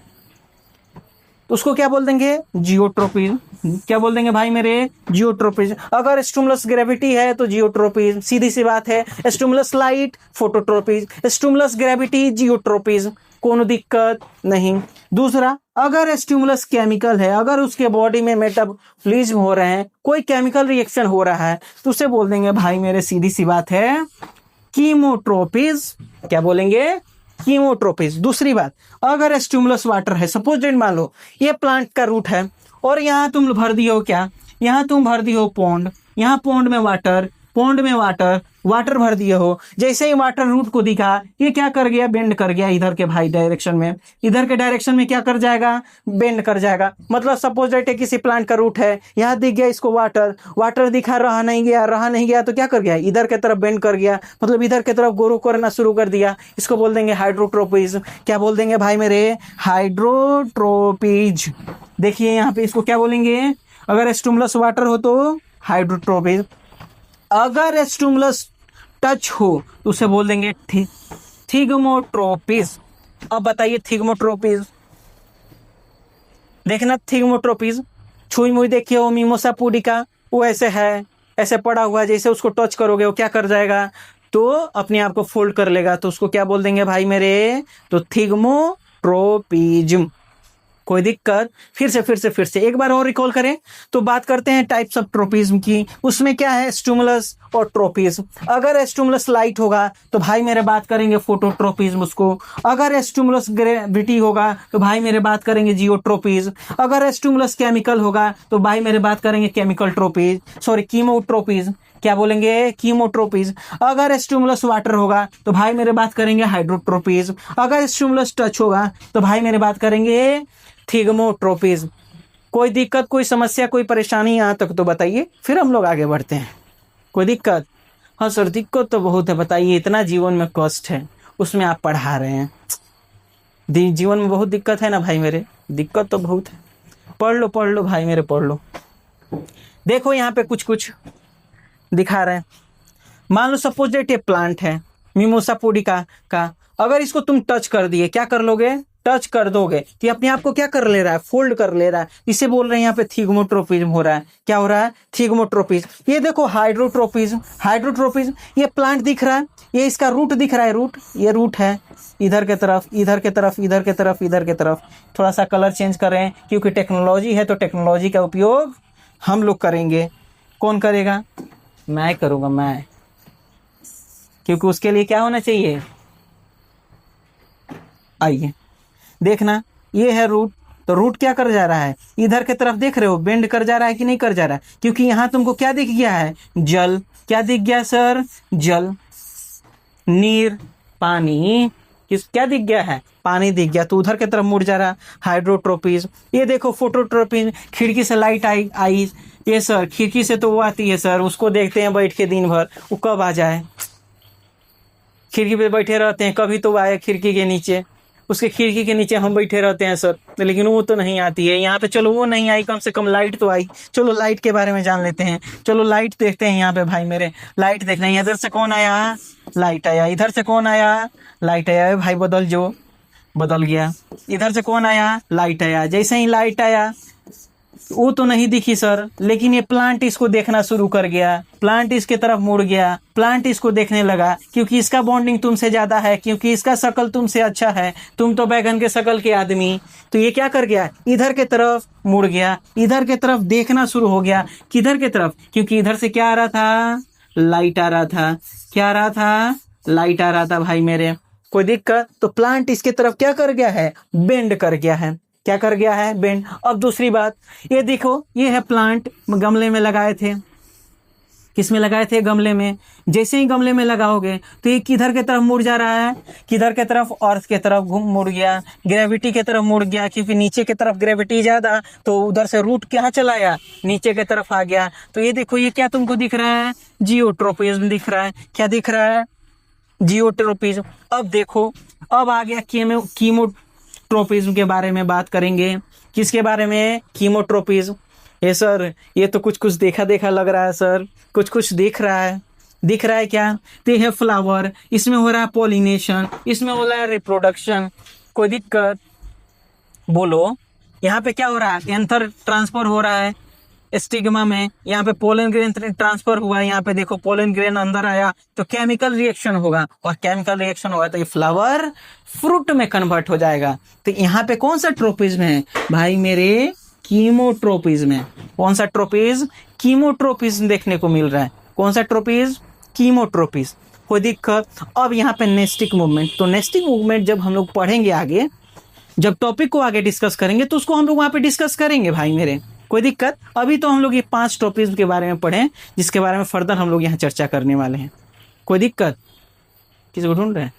तो उसको क्या बोल देंगे, जियोट्रोपिज्म। क्या बोल देंगे भाई मेरे, जियोट्रोपिज्म। अगर स्टिमुलस ग्रेविटी है तो जियोट्रोपिज्म, सीधी सी बात है। Stimulus light, phototropism. Stimulus gravity, geotropism, कोनो दिक्कत नहीं। दूसरा, अगर स्टिमुलस केमिकल है, अगर उसके बॉडी में मेटाबॉलिज्म हो रहे हैं, कोई केमिकल रिएक्शन हो रहा है, तो उसे बोल देंगे भाई मेरे, सीधी सी बात है, कीमोट्रोपिज्म। क्या बोलेंगे, कीमोट्रोपिज्म। दूसरी बात, अगर स्टिमुलस वाटर है, सपोज डेट मान लो ये प्लांट का रूट है और यहाँ तुम भर दिए हो क्या, यहाँ तुम भर दिए हो पॉन्ड, यहाँ पॉन्ड में वाटर, पॉन्ड में वाटर, वाटर भर दिए हो। जैसे ही वाटर रूट को दिखा, ये क्या कर गया, बेंड कर गया इधर के भाई डायरेक्शन में, इधर के डायरेक्शन में क्या कर जाएगा, बेंड कर जाएगा। मतलब सपोज डेट किसी प्लांट का रूट है, यहाँ दिख गया इसको वाटर, वाटर दिखा, रहा नहीं गया तो क्या कर गया, इधर के तरफ बेंड कर गया, मतलब इधर के तरफ ग्रो करना शुरू कर दिया। इसको बोल देंगे हाइड्रोट्रोपिज्म। क्या बोल देंगे भाई मेरे, हाइड्रोट्रोपिज्म। देखिए यहाँ पे इसको क्या बोलेंगे, अगर स्टिमुलस वाटर हो तो हाइड्रोट्रोपिज्म, अगर स्टिमुलस टच हो तो उसे बोल देंगे थिगमोट्रोपिज्म। अब बताइए थिगमोट्रोपिज्म, देखना थिगमोट्रोपिज्म, छुई मुई देखिए वो मिमोसा पुडिका, वो ऐसे है, ऐसे पड़ा हुआ है, जैसे उसको टच करोगे वो क्या कर जाएगा, तो अपने आप को फोल्ड कर लेगा, तो उसको क्या बोल देंगे भाई मेरे, तो थिगमोट्रोपिज्म। कोई दिक्कत, फिर से एक बार और रिकॉल करें तो बात करते हैं टाइप्स ऑफ ट्रोपिज्म की। उसमें क्या है, स्टिमुलस और ट्रोपिज्म। अगर स्टिमुलस लाइट होगा तो भाई मेरे बात करेंगे फोटोट्रोपिज्म उसको। अगर स्टिमुलस ग्रेविटी होगा तो भाई मेरे बात करेंगे जियोट्रोपिज्म। अगर स्टिमुलस केमिकल होगा तो भाई मेरे बात करेंगे केमिकल ट्रोपिज्म, सॉरी कीमोट्रोपिज्म। क्या बोलेंगे, कीमोट्रोपिज्म। अगर स्टिमुलस वाटर होगा तो भाई मेरे बात करेंगे हाइड्रोट्रोपिज्म। अगर स्टिमुलस टच होगा तो भाई मेरे बात करेंगे थिगमोट्रोपिज्म। कोई दिक्कत, कोई समस्या, कोई परेशानी यहाँ तक तो बताइए, फिर हम लोग आगे बढ़ते हैं। कोई दिक्कत, हाँ सर दिक्कत तो बहुत है, बताइए, इतना जीवन में कष्ट है, उसमें आप पढ़ा रहे हैं, जीवन में बहुत दिक्कत है ना भाई मेरे, दिक्कत तो बहुत है। पढ़ लो भाई मेरे, पढ़ लो। देखो यहाँ पे कुछ कुछ दिखा रहे हैं। मान लो सपोज डेट ये प्लांट है मिमोसा पुडिका का, अगर इसको तुम टच कर दिए, क्या कर लोगे, टच कर दोगे तो अपने आप को क्या कर ले रहा है, फोल्ड कर ले रहा है। इसे बोल रहे हैं यहाँ पे थिगमोट्रोपिज्म हो रहा है। क्या हो रहा है, थिगमोट्रोपिज्म। ये देखो हाइड्रोट्रोपिज्म, हाइड्रोट्रोपिज्म, ये प्लांट दिख रहा है, ये इसका रूट दिख रहा है, रूट, ये रूट है, इधर के तरफ, इधर के तरफ, इधर के तरफ, इधर के तरफ। थोड़ा सा कलर चेंज कर रहे हैं क्योंकि टेक्नोलॉजी है, तो टेक्नोलॉजी का उपयोग हम लोग करेंगे। कौन करेगा, मैं करूँगा, मैं, क्योंकि उसके लिए क्या होना चाहिए, आइए देखना, ये है रूट, तो रूट क्या कर जा रहा है, इधर के तरफ देख रहे हो, बेंड कर जा रहा है कि नहीं कर जा रहा है, क्योंकि यहाँ तुमको क्या दिख गया है, जल। क्या दिख गया सर, जल, नीर, पानी, क्या दिख गया है, पानी दिख गया, तो उधर के तरफ मुड़ जा रहा। हाइड्रोट्रोपिज्म। ये देखो फोटोट्रोपिज्म, खिड़की से लाइट आई, ये सर खिड़की से तो वो आती है सर, उसको देखते हैं बैठ के दिन भर, वो कब आ जाए, खिड़की पे बैठे रहते हैं, कभी तो आए खिड़की के नीचे, उसके खिड़की के नीचे हम बैठे रहते हैं सर, लेकिन वो तो नहीं आती है यहाँ पे। चलो वो नहीं आई, कम से कम लाइट तो आई। चलो लाइट के बारे में जान लेते हैं। चलो लाइट देखते हैं यहाँ पे भाई मेरे, लाइट देख रहे हैं। इधर से कौन आया? लाइट आया। इधर से कौन आया? लाइट आया। भाई बदल, जो बदल गया। इधर से कौन आया? लाइट आया। जैसे ही लाइट आया, वो तो नहीं दिखी सर, लेकिन ये प्लांट इसको देखना शुरू कर गया। प्लांट इसके तरफ मुड़ गया, प्लांट इसको देखने लगा, क्योंकि इसका बॉन्डिंग तुमसे ज्यादा है, क्योंकि इसका शक्ल तुमसे अच्छा है। तुम तो बैगन के शक्ल के आदमी। तो ये क्या कर गया? इधर के तरफ मुड़ गया, इधर के तरफ देखना शुरू हो गया। किधर के तरफ? क्योंकि इधर से क्या आ रहा था? लाइट आ रहा था। क्या आ रहा था? लाइट आ रहा था भाई मेरे। कोई दिक्कत? तो प्लांट इसके तरफ क्या कर गया है? बेंड कर गया है। क्या कर गया है? बेंड। अब दूसरी बात, ये देखो, ये है प्लांट, गमले में लगाए थे। किस में लगाए थे? गमले में। जैसे ही गमले में लगाओगे तो ये किधर के तरफ मुड़ जा रहा है? किधर के तरफ? अर्थ के तरफ घूम मुड़ गया, ग्रेविटी के तरफ मुड़ गया, क्योंकि नीचे की तरफ ग्रेविटी ज्यादा, तो उधर से रूट क्या चलाया? नीचे की तरफ आ गया। तो ये देखो, ये क्या तुमको दिख रहा है? जियोट्रोपिज्म दिख रहा है। क्या दिख रहा है? जियोट्रोपिज्म। अब देखो, अब आ गया कीमोट्रोपिज्म के बारे में बात करेंगे। किसके बारे में? कीमोट्रोपिज्म। ये सर, ये तो कुछ कुछ देखा देखा लग रहा है सर, कुछ कुछ दिख रहा है। दिख रहा है क्या? तो ये है फ्लावर, इसमें हो रहा है पॉलिनेशन, इसमें हो रहा है रिप्रोडक्शन। कोई दिक्कत? बोलो। यहाँ पे क्या हो रहा है? एंथर ट्रांसफर हो रहा है स्टिग्मा में। यहाँ पे पोलन ग्रेन ट्रांसफर हुआ है। यहाँ पे देखो, पोलन ग्रेन अंदर आया तो केमिकल रिएक्शन होगा, और केमिकल रिएक्शन होगा तो ये फ्लावर फ्रूट में कन्वर्ट हो जाएगा। तो यहाँ पे कौन सा ट्रोपिज्म है भाई मेरे? कीमोट्रोपिज्म है। कौन सा ट्रोपिज्म? कीमोट्रोपिज्म देखने को मिल रहा है। कौन सा ट्रोपिज्म? कीमोट्रोपिज्म। कोई दिक्कत? अब यहाँ पे नेस्टिक मूवमेंट। तो नेस्टिक मूवमेंट जब हम लोग पढ़ेंगे आगे, जब टॉपिक को आगे डिस्कस करेंगे, तो उसको हम लोग वहां पे डिस्कस करेंगे भाई मेरे। कोई दिक्कत? अभी तो हम लोग ये 5 टॉपिक्स के बारे में पढ़े, जिसके बारे में फर्दर हम लोग यहाँ चर्चा करने वाले हैं। कोई दिक्कत? किसको ढूंढ रहे हैं?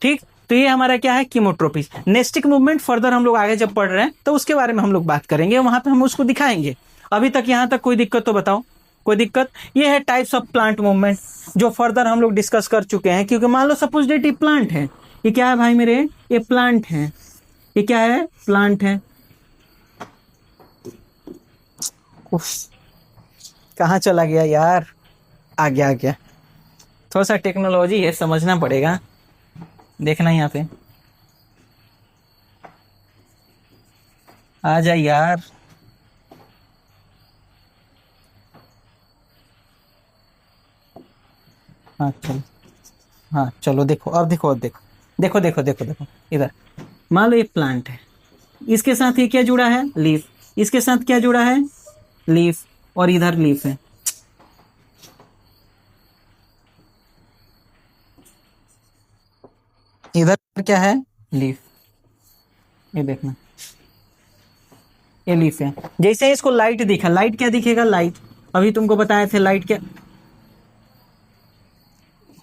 ठीक, तो ये हमारा क्या है? कीमोट्रोपिस। नेस्टिक मूवमेंट फर्दर हम लोग आगे जब पढ़ रहे हैं तो उसके बारे में हम लोग बात करेंगे, वहां पे हम उसको दिखाएंगे। अभी तक यहाँ तक कोई दिक्कत तो बताओ। कोई दिक्कत? ये है टाइप्स ऑफ प्लांट मूवमेंट, जो फर्दर हम लोग डिस्कस कर चुके हैं। क्योंकि मान लो सपोज डेट ये प्लांट है, ये क्या है भाई मेरे? ये प्लांट है। ये क्या है? प्लांट है। कहाँ चला गया यार? आ गया, आ गया। थोड़ा सा टेक्नोलॉजी है, समझना पड़ेगा। देखना यहाँ पे, आ जा यार। हाँ चलो, हाँ चलो, देखो अब, देखो अब, देखो देखो देखो देखो देखो इधर। मान लो ये प्लांट है, इसके साथ ये क्या जुड़ा है? लीफ। इसके साथ क्या जुड़ा है? लीफ। और इधर लीफ है। इधर क्या है? लीफ। ये देखना, ये लीफ है। जैसे ही इसको लाइट दिखा, लाइट क्या दिखेगा? लाइट। अभी तुमको बताए थे लाइट क्या।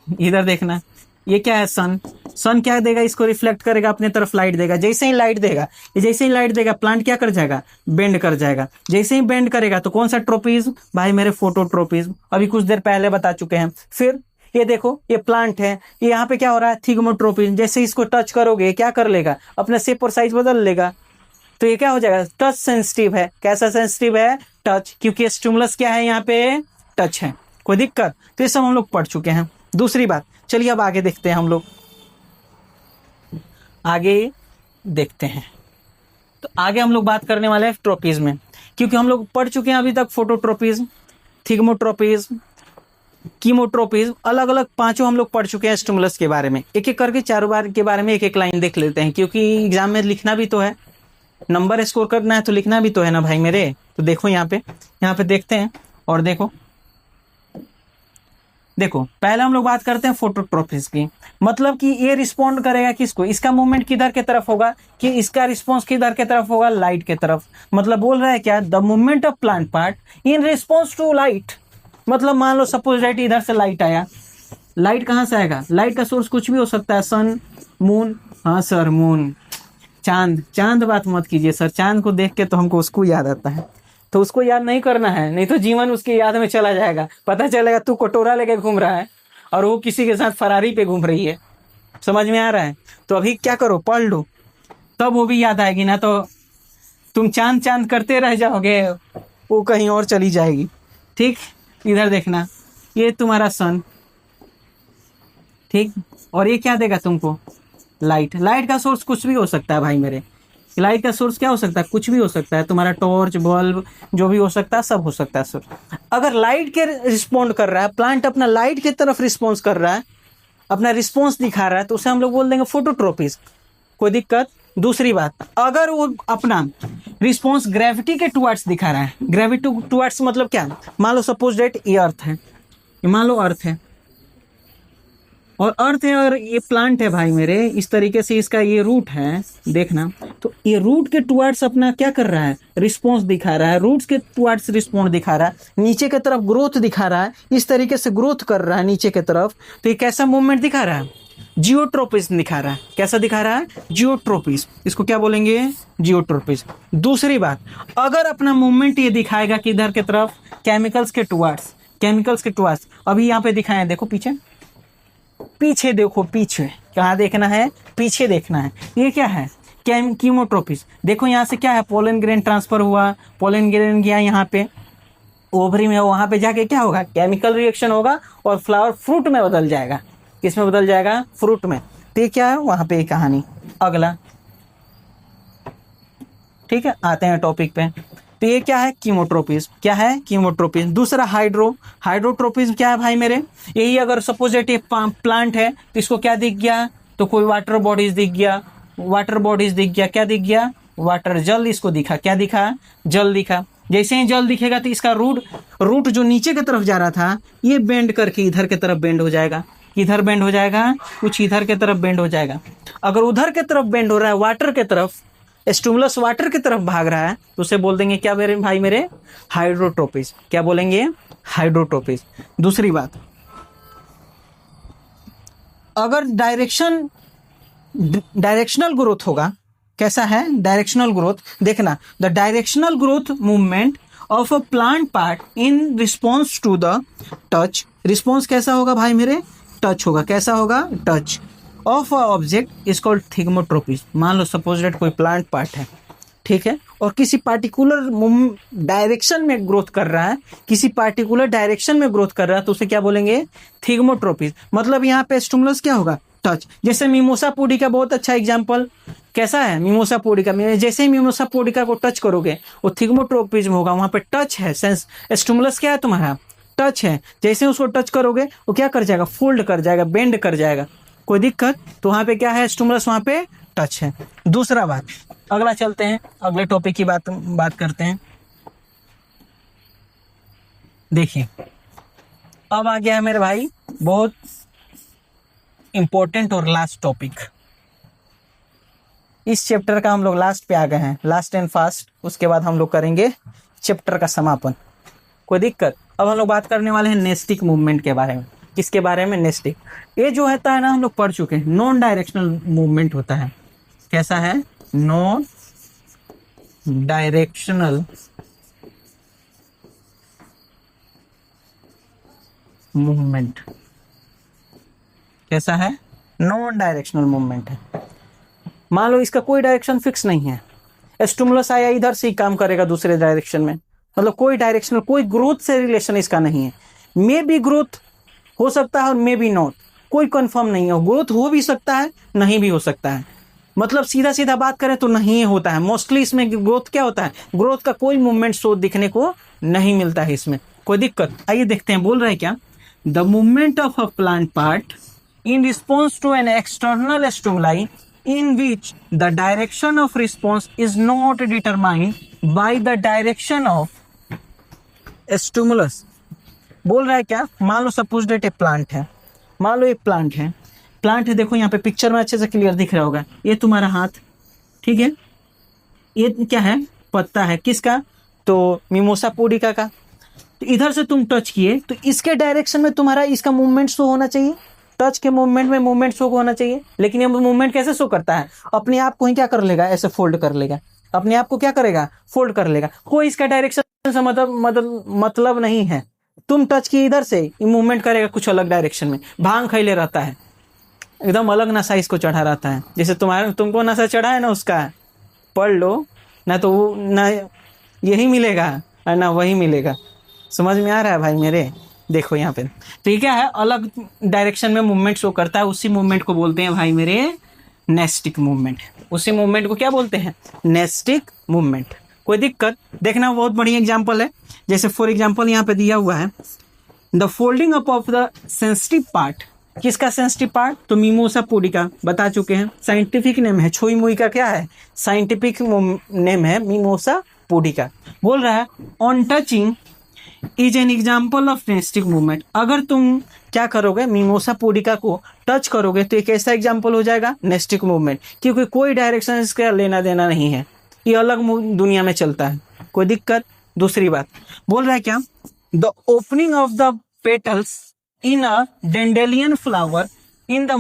इधर देखना, ये क्या है? सन। सन क्या देगा? इसको रिफ्लेक्ट करेगा, अपने तरफ लाइट देगा। जैसे ही लाइट देगा, जैसे ही लाइट देगा, प्लांट क्या कर जाएगा? बेंड कर जाएगा। जैसे ही बेंड करेगा तो कौन सा ट्रोपिज्म भाई मेरे? फोटोट्रोपिज्म। अभी कुछ देर पहले बता चुके हैं। फिर ये देखो, ये प्लांट है, ये यहाँ पे क्या हो रहा है? थिग्मोट्रोपिज्म। जैसे इसको टच करोगे, क्या कर लेगा? अपना शेप और साइज बदल लेगा। तो ये क्या हो जाएगा? टच सेंसिटिव है। कैसा सेंसिटिव है? टच, क्योंकि स्टिमुलस क्या है? यहाँ पे टच है। कोई दिक्कत? तो ये सब हम लोग पढ़ चुके हैं। दूसरी बात, चलिए अब आगे देखते हैं। हम लोग आगे देखते हैं। तो आगे हम लोग बात करने वाले हैं ट्रोपिज्म में, क्योंकि हम लोग पढ़ चुके हैं अभी तक फोटोट्रोपिज्म, थिग्मोट्रोपिज्म, कीमोट्रोपिज्म, अलग अलग 5 हम लोग पढ़ चुके हैं स्टिमुलस के बारे में। एक एक करके 4 बार के बारे में एक एक लाइन देख लेते हैं, क्योंकि एग्जाम में लिखना भी तो है, नंबर स्कोर करना है, तो लिखना भी तो है ना भाई मेरे। तो देखो यहाँ पे देखते हैं। और देखो देखो, पहले हम लोग बात करते हैं फोटोट्रोपिज्म की। मतलब कि ये रिस्पॉन्ड करेगा किसको? इसका मूवमेंट किधर के तरफ होगा? कि इसका रिस्पॉन्स किधर के तरफ होगा? लाइट के तरफ। मतलब बोल रहा है क्या? The movement of plant part in response to light. मतलब मान लो सपोज दैट इधर से लाइट आया, लाइट कहाँ से आएगा? लाइट का सोर्स कुछ भी हो सकता है, सन, मून। हाँ सर, मून, चांद। चांद बात मत कीजिए सर, चांद को देख के तो हमको उसको याद आता है, तो उसको याद नहीं करना है, नहीं तो जीवन उसके याद में चला जाएगा। पता चलेगा तू कटोरा लेके घूम रहा है और वो किसी के साथ फरारी पे घूम रही है। समझ में आ रहा है? तो अभी क्या करो, पढ़ लो, तब वो भी याद आएगी, ना तो तुम चांद चांद करते रह जाओगे, वो कहीं और चली जाएगी। ठीक, इधर देखना, ये तुम्हारा सन, ठीक, और ये क्या देगा तुमको, लाइट। लाइट का सोर्स कुछ भी हो सकता है भाई मेरे, लाइट का सोर्स क्या हो सकता है, कुछ भी हो सकता है, तुम्हारा टॉर्च, बल्ब, जो भी हो सकता है, सब हो सकता है सोर्स। अगर लाइट के रिस्पॉन्ड कर रहा है प्लांट, अपना लाइट की तरफ रिस्पॉन्स कर रहा है, अपना रिस्पॉन्स दिखा रहा है, तो उसे हम लोग बोल देंगे फोटोट्रोपिस। कोई दिक्कत? दूसरी बात, अगर वो अपना रिस्पॉन्स ग्रेविटी के टुवर्ड्स दिखा रहा है, ग्रेविटी टुवर्ड्स मतलब क्या, मान लो सपोज डेट ये अर्थ है, ये मान लो अर्थ है, और अर्थ है और ये प्लांट है भाई मेरे, इस तरीके से इसका ये रूट है, देखना, तो ये रूट के टुवर्ड्स अपना क्या कर रहा है, रिस्पॉन्स दिखा रहा है, रूट्स के टुवर्ड्स रिस्पॉन्स दिखा रहा है, नीचे की तरफ ग्रोथ दिखा रहा है, इस तरीके से ग्रोथ कर रहा है नीचे की तरफ, तो ये कैसा मूवमेंट दिखा रहा है, जियोट्रोपिस दिखा रहा है। कैसा दिखा रहा है, जियोट्रोपिस। इसको क्या बोलेंगे, जियोट्रोपिस। दूसरी बात, अगर अपना मूवमेंट ये दिखाएगा कि इधर की तरफ केमिकल्स के टुवर्ड्स, केमिकल्स के टुवर्ड्स, अभी यहाँ पे दिखाए, देखो पीछे, पीछे देखो, पीछे कहाँ देखना है, पीछे देखना है, ये क्या है, कीमोट्रोपिस। देखो यहाँ से क्या है, पोलन ग्रेन ट्रांसफर हुआ, पोलन ग्रेन गया यहाँ पे ओवरी में, वहाँ पे जाके क्या होगा, केमिकल रिएक्शन होगा और फ्लावर फ्रूट में बदल जाएगा। किस में बदल जाएगा, फ्रूट में। तो ये क्या है वहाँ पे कहानी। अगला, ठीक है, आते हैं टॉपिक पे। तो ये क्या है, कीमोट्रोपिस। क्या है, कीमोट्रोपिस। दूसरा हाइड्रोट्रोपिस क्या है भाई मेरे, यही अगर सपोज ये प्लांट है तो इसको क्या दिख गया, तो कोई वाटर बॉडीज दिख गया, वाटर बॉडीज दिख गया, क्या दिख गया, वाटर, जल इसको दिखा, क्या दिखा, जल दिखा। जैसे ही जल दिखेगा तो इसका रूट जो नीचे की तरफ जा रहा था, ये बेंड करके इधर की तरफ बेंड हो जाएगा। इधर बेंड हो जाएगा, कुछ इधर की तरफ बेंड हो जाएगा। अगर उधर की तरफ बेंड हो रहा है, वाटर की तरफ, स्टिमुलस वाटर की तरफ भाग रहा है, तो उसे बोल देंगे क्या मेरे भाई मेरे, हाइड्रोट्रोपिस। क्या बोलेंगे, हाइड्रोट्रोपिस। दूसरी बात, अगर डायरेक्शनल ग्रोथ होगा, कैसा है, डायरेक्शनल ग्रोथ, देखना, the directional growth movement of a plant part in response to the touch. Response कैसा होगा भाई मेरे, टच होगा। कैसा होगा, touch of a object is called thigmotropism. मान लो सपोज डेट कोई प्लांट पार्ट है, ठीक है, और किसी पार्टिकुलर डायरेक्शन में ग्रोथ कर रहा है, किसी पार्टिकुलर डायरेक्शन में ग्रोथ कर रहा है, तो उसे क्या बोलेंगे, थिग्मोट्रोपिस। मतलब यहाँ पे स्टिमुलस क्या होगा, टच। जैसे मिमोसा पुडिका बहुत अच्छा एग्जांपल, कैसा है मिमोसा पुडिका, जैसे ही मिमोसा पुडिका को टच करोगे वो थिग्मोट्रोपिज्म होगा, वहां पे टच है, सेंस, स्टिमुलस क्या है तुम्हारा, टच है। जैसे उसको टच करोगे वो क्या कर जाएगा, फोल्ड कर जाएगा, बेंड कर जाएगा। कोई दिक्कत? तो वहां पे क्या है, स्टिमुलस, वहां पे टच है। दूसरा बात, अगला चलते हैं, अगले टॉपिक की बात करते हैं। देखिए, अब आ गया है मेरे भाई बहुत इंपॉर्टेंट और लास्ट टॉपिक। इस चैप्टर का हम लोग लास्ट पे आ गए हैं, लास्ट एंड फास्ट। उसके बाद हम लोग करेंगे चैप्टर का समापन। कोई दिक्कत? अब हम लोग बात करने वाले हैं नेस्टिक मूवमेंट के बारे में। किसके बारे में, नेस्टिक। ये जो होता है ना, हम लोग पढ़ चुके हैं, नॉन डायरेक्शनल मूवमेंट होता है। कैसा है, नॉन डायरेक्शनल मूवमेंट। कैसा है, नॉन डायरेक्शनल मूवमेंट है। मान लो इसका कोई डायरेक्शन फिक्स नहीं है, स्टिमुलस आया इधर से ही काम करेगा दूसरे डायरेक्शन में, मतलब कोई डायरेक्शनल, कोई ग्रोथ से रिलेशन इसका नहीं है। मे बी ग्रोथ हो सकता है और मे बी नॉट, कोई कंफर्म नहीं है। ग्रोथ हो भी सकता है, नहीं भी हो सकता है। मतलब सीधा सीधा बात करें तो नहीं होता है मोस्टली इसमें। ग्रोथ क्या होता है, ग्रोथ का कोई मूवमेंट शो दिखने को नहीं मिलता है इसमें। कोई दिक्कत? आइए देखते हैं, बोल रहा है क्या, the movement of a plant part in response to an external stimuli in which the direction of response is not determined by the direction of stimulus। बोल रहा है क्या, मान लो सपोज डेट ए प्लांट है, मान लो एक प्लांट है, देखो यहाँ पे पिक्चर में अच्छे से क्लियर दिख रहा होगा, ये तुम्हारा हाथ, ठीक है, ये क्या है, पत्ता है, किसका, तो मिमोसा पुडिका का। तो इधर से तुम टच किए तो इसके डायरेक्शन में तुम्हारा इसका मूवमेंट शो होना चाहिए, टच के मूवमेंट में मूवमेंट शो होना चाहिए। लेकिन ये मूवमेंट कैसे शो करता है, अपने आप को ही क्या कर लेगा, ऐसे फोल्ड कर लेगा, अपने आप को क्या करेगा, फोल्ड कर लेगा। कोई इसका डायरेक्शन से मतलब नहीं है। तुम टच किए इधर से, मूवमेंट करेगा कुछ अलग डायरेक्शन में, भांग खैले रहता है, एकदम अलग नशा इसको चढ़ा रहता है। जैसे तुमको नशा चढ़ा है ना उसका, पढ़ लो ना, तो वो ना यही मिलेगा और ना वही मिलेगा। समझ में आ रहा है भाई मेरे? देखो यहाँ पे तो ये क्या है, अलग डायरेक्शन में मूवमेंट शो करता है। उसी मूवमेंट को बोलते हैं भाई मेरे नेस्टिक मूवमेंट। उसी मूवमेंट को क्या बोलते हैं? Nastic movement. कोई दिक्कत? देखना बहुत बढ़िया एग्जांपल है। जैसे फॉर एग्जांपल यहाँ पे दिया हुआ है the folding up of the sensitive part. किसका सेंसिटिव पार्ट? तो मिमोसा पुडिका बता चुके हैं, साइंटिफिक नेम है। छुई मुई का क्या है? साइंटिफिक नेम है मिमोसा पुडिका। बोल रहा है on touching is an example of nastic movement. अगर तुम क्या करोगे, मिमोसा पुडिका को टच करोगे तो एक ऐसा एग्जाम्पल हो जाएगा नेस्टिक मूवमेंट, क्योंकि कोई डायरेक्शन इसका लेना देना नहीं है, ये अलग दुनिया में चलता है। कोई दिक्कत? दूसरी बात बोल रहा है क्या, the opening of the petals in a dandelion flower in the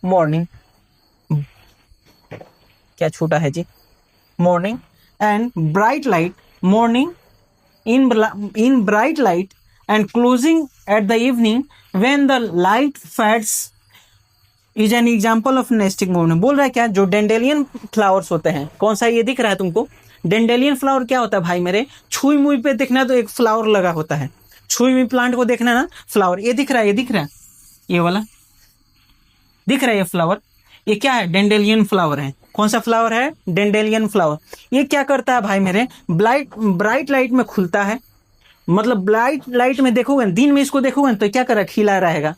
morning क्या छोटा है जी, morning and bright light morning in bright light and closing at the evening when the light fades is an example of nesting movement। बोल रहा है क्या, जो dandelion flowers होते हैं, कौन सा ये दिख रहा है तुमको? डेंडेलियन फ्लावर क्या होता है भाई मेरे? छुई मुई पे देखना तो एक फ्लावर लगा होता है, छुई मुई प्लांट को देखना ना, फ्लावर ये दिख रहा है, ये दिख रहा है, ये वाला दिख रहा है, ये फ्लावर, ये क्या है? डेंडेलियन फ्लावर है। कौन सा फ्लावर है? Dandelion flower. ये क्या करता है भाई मेरे? ब्राइट लाइट में खुलता है, मतलब ब्राइट लाइट में देखोगे, दिन में इसको देखोगे तो क्या करेगा? खिला रहेगा।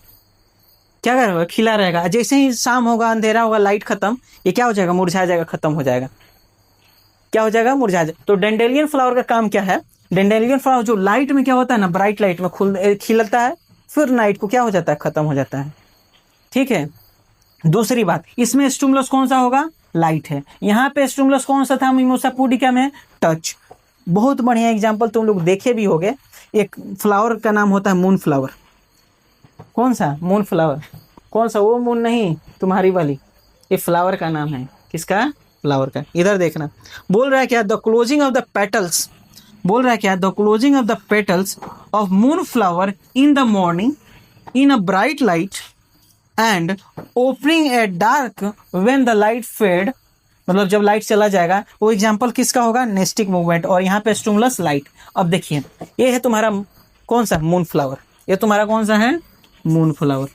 क्या करेगा? खिला रहेगा। जैसे ही शाम होगा, अंधेरा होगा, लाइट खत्म, ये क्या हो जाएगा? मुरझा जाएगा, खत्म हो जाएगा। क्या हो जाएगा? मुरझा जाएगा। तो डेंडेलियन फ्लावर का काम क्या है? डेंडेलियन फ्लावर जो लाइट में क्या होता है ना, ब्राइट लाइट में खिलता है, फिर नाइट को क्या हो जाता है? खत्म हो जाता है। ठीक है। दूसरी बात, इसमें स्टिमुलस कौन सा होगा? लाइट है। यहाँ पे स्टिमुलस कौन सा था मिमोसा पुडिका में? टच। बहुत बढ़िया एग्जांपल तुम लोग देखे भी होगे। एक फ्लावर का नाम होता है मून फ्लावर। कौन सा? Moon flower. कौन सा? वो मून नहीं, तुम्हारी वाली, ये फ्लावर का नाम है। किसका? फ्लावर का। इधर देखना, बोल रहा है क्या, the closing of the petals, बोल रहा है क्या, the closing of the petals of moon flower in the morning in a bright light and opening at dark when the light fade, मतलब जब लाइट चला जाएगा, वो एग्जांपल किसका होगा? Nastic movement. और यहाँ पे स्टिमुलस लाइट। अब देखिए, ये है तुम्हारा कौन सा? Moon flower. ये तुम्हारा कौन सा है? Moon flower.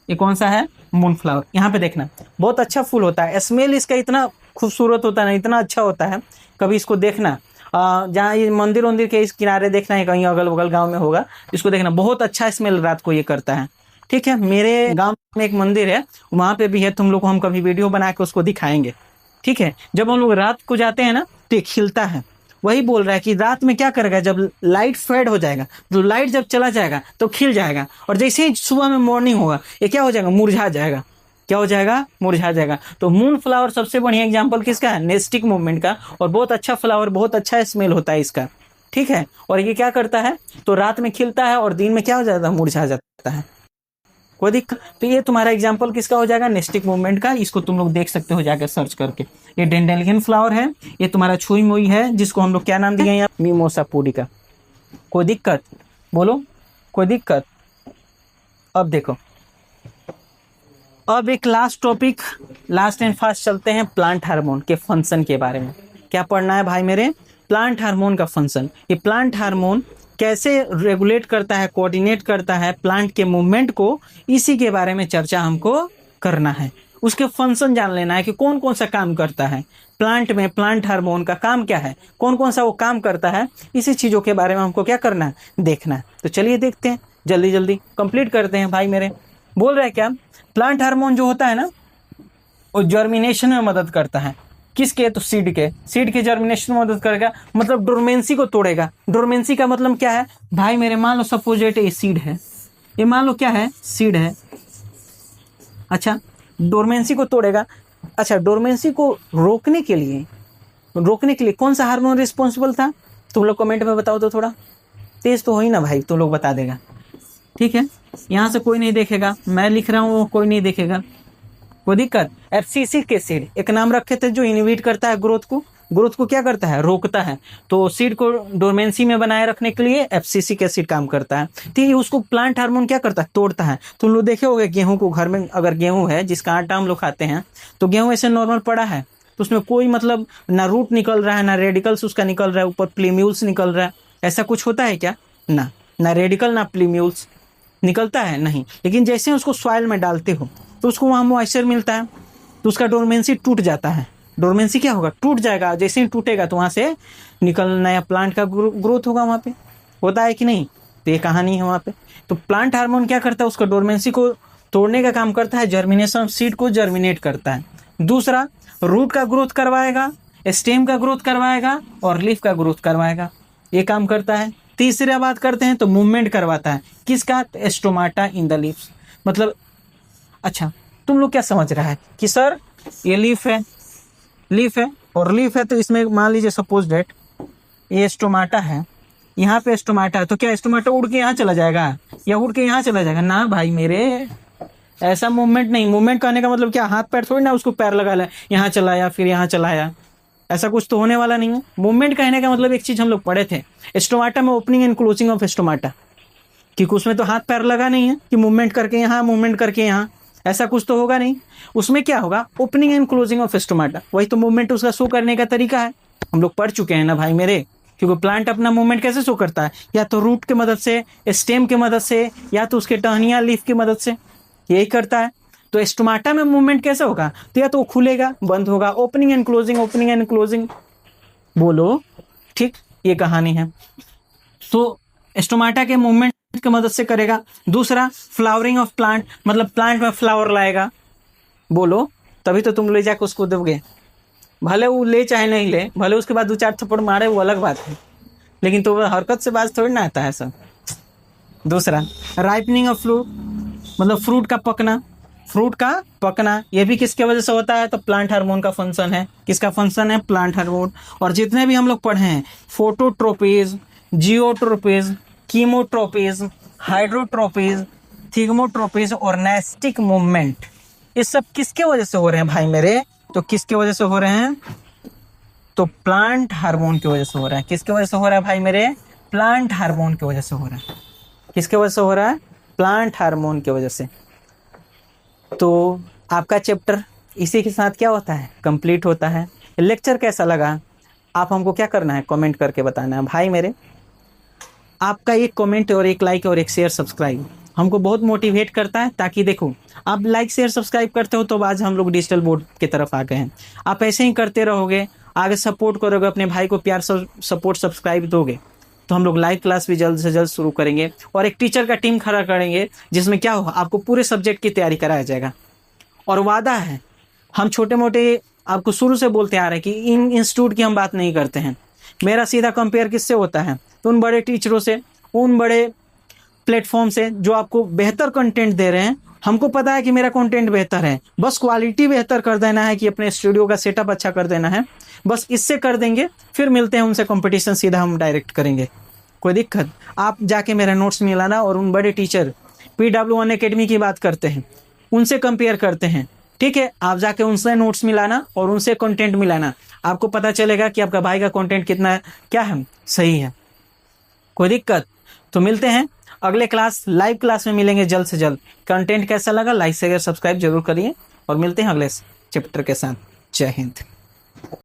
ये कौन सा है? Moon flower. यहाँ पे देखना, बहुत अच्छा फूल होता है, स्मेल इसका इतना खूबसूरत होता है ना, इतना अच्छा होता है। कभी इसको देखना, जहाँ ये मंदिर वंदिर के इस किनारे देखना है, कहीं अगल बगल गांव में होगा, इसको देखना, बहुत अच्छा स्मेल रात को ये करता है। ठीक है। मेरे गांव में एक मंदिर है, वहां पे भी है, तुम लोग को हम कभी वीडियो बना के उसको दिखाएंगे। ठीक है। जब हम लोग रात को जाते हैं ना, तो ये खिलता है। वही बोल रहा है कि रात में क्या करेगा, जब लाइट फेड हो जाएगा, तो लाइट जब चला जाएगा तो खिल जाएगा, और जैसे ही सुबह में मॉर्निंग होगा, ये क्या हो जाएगा? मुरझा जाएगा। क्या हो जाएगा? मुरझा जाएगा। तो मून फ्लावर सबसे बढ़िया एग्जांपल किसका है? नेस्टिक मूवमेंट का। और बहुत अच्छा फ्लावर, बहुत अच्छा स्मेल होता है इसका। ठीक है। और ये क्या करता है, तो रात में खिलता है और दिन में क्या हो जाता है? मुरझा जाता है। कोई दिक्कत? तो ये तुम्हारा एग्जांपल किसका हो जाएगा? नेस्टिक मूवमेंट का। इसको तुम लोग देख सकते हो जाकर सर्च करके। ये डेंडेलियन फ्लावर है, ये तुम्हारा छुई मुई है, जिसको हम लोग क्या नाम दिए हैं? Mimosa pudica. कोई दिक्कत? बोलो, कोई दिक्कत? अब देखो, अब एक last topic, last and fast चलते हैं, प्लांट हार्मोन के फंक्शन के बारे में। क्या पढ़ना है भाई मेरे? प्लांट हार्मोन का फंक्शन। ये प्लांट हार्मोन कैसे रेगुलेट करता है, कोऑर्डिनेट करता है प्लांट के मूवमेंट को, इसी के बारे में चर्चा हमको करना है। उसके फंक्शन जान लेना है कि कौन कौन सा काम करता है प्लांट में, प्लांट हार्मोन का काम क्या है, कौन कौन सा वो काम करता है, इसी चीज़ों के बारे में हमको क्या करना है? देखना है। तो चलिए देखते हैं, जल्दी जल्दी कंप्लीट करते हैं भाई मेरे। बोल रहे हैं क्या, प्लांट हार्मोन जो होता है ना, वो जर्मिनेशन में मदद करता है। किसके? तो सीड के जर्मिनेशन में मदद करेगा, मतलब डोरमेंसी को तोड़ेगा। डोरमेंसी का मतलब क्या है भाई मेरे? मान लो सपोजेट ये सीड है, ये मान लो क्या है? सीड है। अच्छा, डोरमेंसी को तोड़ेगा। अच्छा, डोरमेंसी को रोकने के लिए कौन सा हार्मोन रिस्पॉन्सिबल था? तुम लोग कमेंट में बताओ तो, थोड़ा तेज तो हो ही ना भाई, तुम लोग बता देगा। ठीक है। यहाँ से कोई नहीं देखेगा, मैं लिख रहा हूँ, कोई नहीं देखेगा। कोई दिक्कत? एब्सिसिक एसिड एक नाम रखे थे जो इनहिबिट करता है ग्रोथ को, ग्रोथ को क्या करता है, रोकता है। तो सीड को डोरमेंसी में बनाए रखने के लिए एफसीसी एसिड काम करता है। ठीक है, उसको प्लांट हार्मोन क्या करता है, तोड़ता है। तो लोग देखे होंगे गेहूं को, घर में अगर गेहूं है जिसका आटा हम लोग खाते हैं, तो गेहूं ऐसे नॉर्मल पड़ा है, तो उसमें कोई मतलब ना रूट निकल रहा है, ना रेडिकल्स उसका निकल रहा है, ऊपर प्लीम्यूल्स निकल रहा है। ऐसा कुछ होता है क्या, ना रेडिकल ना प्लीम्यूल्स निकलता है, नहीं। लेकिन जैसे उसको सॉइल में डालते हो तो उसको वहाँ मॉइस्चर मिलता है, तो उसका डोरमेंसी टूट जाता है। डोरमेंसी क्या होगा, टूट जाएगा। जैसे ही टूटेगा तो वहाँ से निकल नया प्लांट का ग्रोथ होगा। वहाँ पे होता है कि नहीं, तो ये कहानी है वहाँ पे। तो प्लांट हार्मोन क्या करता है, उसका डोरमेंसी को तोड़ने का काम करता है, जर्मिनेशन सीड को जर्मिनेट करता है। दूसरा, रूट का ग्रोथ करवाएगा, स्टेम का ग्रोथ करवाएगा और लीफ का ग्रोथ करवाएगा, ये काम करता है। तीसरा बात करते हैं तो मूवमेंट करवाता है, किसका, स्टोमाटा इन द लीव्स। मतलब अच्छा, तुम लोग क्या समझ रहा है कि सर ये लीफ है और लीफ है, तो इसमें मान लीजिए सपोज डेट ये स्टोमाटा है, यहाँ पे स्टोमाटा है, तो क्या स्टोमाटा उड़ के यहाँ चला जाएगा या उड़ के यहाँ चला जाएगा, ना भाई मेरे, ऐसा मूवमेंट नहीं। मूवमेंट करने का मतलब क्या, हाथ पैर थोड़ी ना उसको पैर लगा ले, यहाँ चलाया फिर यहाँ चलाया, ऐसा कुछ तो होने वाला नहीं है। मूवमेंट कहने का मतलब एक चीज हम लोग पढ़े थे स्टोमाटा में, opening and closing of stomata, क्योंकि उसमें तो हाथ पैर लगा नहीं है कि मूवमेंट करके यहाँ मूवमेंट करके यहाँ, ऐसा कुछ तो होगा नहीं। उसमें क्या होगा, opening and closing of stomata, वही तो मूवमेंट उसका शो करने का तरीका है। हम लोग पढ़ चुके हैं ना भाई मेरे, क्योंकि प्लांट अपना मूवमेंट कैसे शो करता है, या तो रूट की मदद से, स्टेम की मदद से, या तो उसके टहनिया लीफ की मदद से, यही करता है। तो स्टोमाटा में मूवमेंट कैसे होगा, तो या तो वो खुलेगा बंद होगा, ओपनिंग एंड क्लोजिंग, बोलो ठीक, ये कहानी है। तो स्टोमाटा के मूवमेंट की मदद से करेगा। दूसरा, फ्लावरिंग ऑफ प्लांट, मतलब प्लांट में फ्लावर लाएगा, बोलो, तभी तो तुम ले जाकर उसको दोगे। भले वो ले चाहे नहीं ले, भले उसके बाद 2-4 थप्पड़ मारे, वो अलग बात है, लेकिन तो हरकत से बात थोड़ी ना आता है सब। दूसरा, राइपनिंग ऑफ फ्रूट, मतलब फ्रूट का पकना, ये भी किसके वजह से होता है, तो प्लांट हार्मोन का फंक्शन है। किसका फंक्शन है, प्लांट हार्मोन। और जितने भी हम लोग पढ़े हैं, फोटोट्रोपिज, जियोट्रोपिज, कीमोट्रोपिज, हाइड्रोट्रोपिज, थिगमोट्रोपिज और नेस्टिक मूवमेंट, ये सब किसके वजह से हो रहे हैं भाई मेरे, तो किसके वजह से हो रहे हैं, तो प्लांट हार्मोन की वजह से हो रहा है। किसके वजह से हो रहा है भाई मेरे, प्लांट हार्मोन की वजह से हो रहा है। किसके वजह से हो रहा है, प्लांट हार्मोन की वजह से। तो आपका चैप्टर इसी के साथ क्या होता है, कंप्लीट होता है। लेक्चर कैसा लगा, आप हमको क्या करना है, कमेंट करके बताना है भाई मेरे। आपका एक कमेंट और एक लाइक और एक शेयर सब्सक्राइब हमको बहुत मोटिवेट करता है, ताकि देखो आप लाइक शेयर सब्सक्राइब करते हो तो आज हम लोग डिजिटल बोर्ड की तरफ आ गए हैं। आप ऐसे ही करते रहोगे, आगे सपोर्ट करोगे, अपने भाई को प्यार सपोर्ट सब्सक्राइब दोगे, तो हम लोग लाइव क्लास भी जल्द से जल्द शुरू करेंगे और एक टीचर का टीम खड़ा करेंगे, जिसमें क्या होगा, आपको पूरे सब्जेक्ट की तैयारी कराया जाएगा। और वादा है, हम छोटे मोटे आपको शुरू से बोलते आ रहे हैं कि इन इंस्टीट्यूट की हम बात नहीं करते हैं। मेरा सीधा कंपेयर किससे होता है, तो उन बड़े टीचरों से, उन बड़े प्लेटफॉर्म से जो आपको बेहतर कंटेंट दे रहे हैं। हमको पता है कि मेरा कंटेंट बेहतर है, बस क्वालिटी बेहतर कर देना है, कि अपने स्टूडियो का सेटअप अच्छा कर देना है, बस इससे कर देंगे। फिर मिलते हैं उनसे, कंपटीशन सीधा हम डायरेक्ट करेंगे, कोई दिक्कत। आप जाके मेरा नोट्स मिलाना, और उन बड़े टीचर PW1 एकेडमी की बात करते हैं, उनसे कंपेयर करते हैं, ठीक है। आप जाके उनसे नोट्स मिलाना और उनसे कंटेंट मिलाना, आपको पता चलेगा कि आपका भाई का कंटेंट कितना क्या है, सही है, कोई दिक्कत। तो मिलते हैं अगले क्लास, लाइव क्लास में मिलेंगे जल्द से जल्द। कंटेंट कैसा लगा, लाइक शेयर सब्सक्राइब जरूर करिए, और मिलते हैं अगले चैप्टर के साथ। जय हिंद।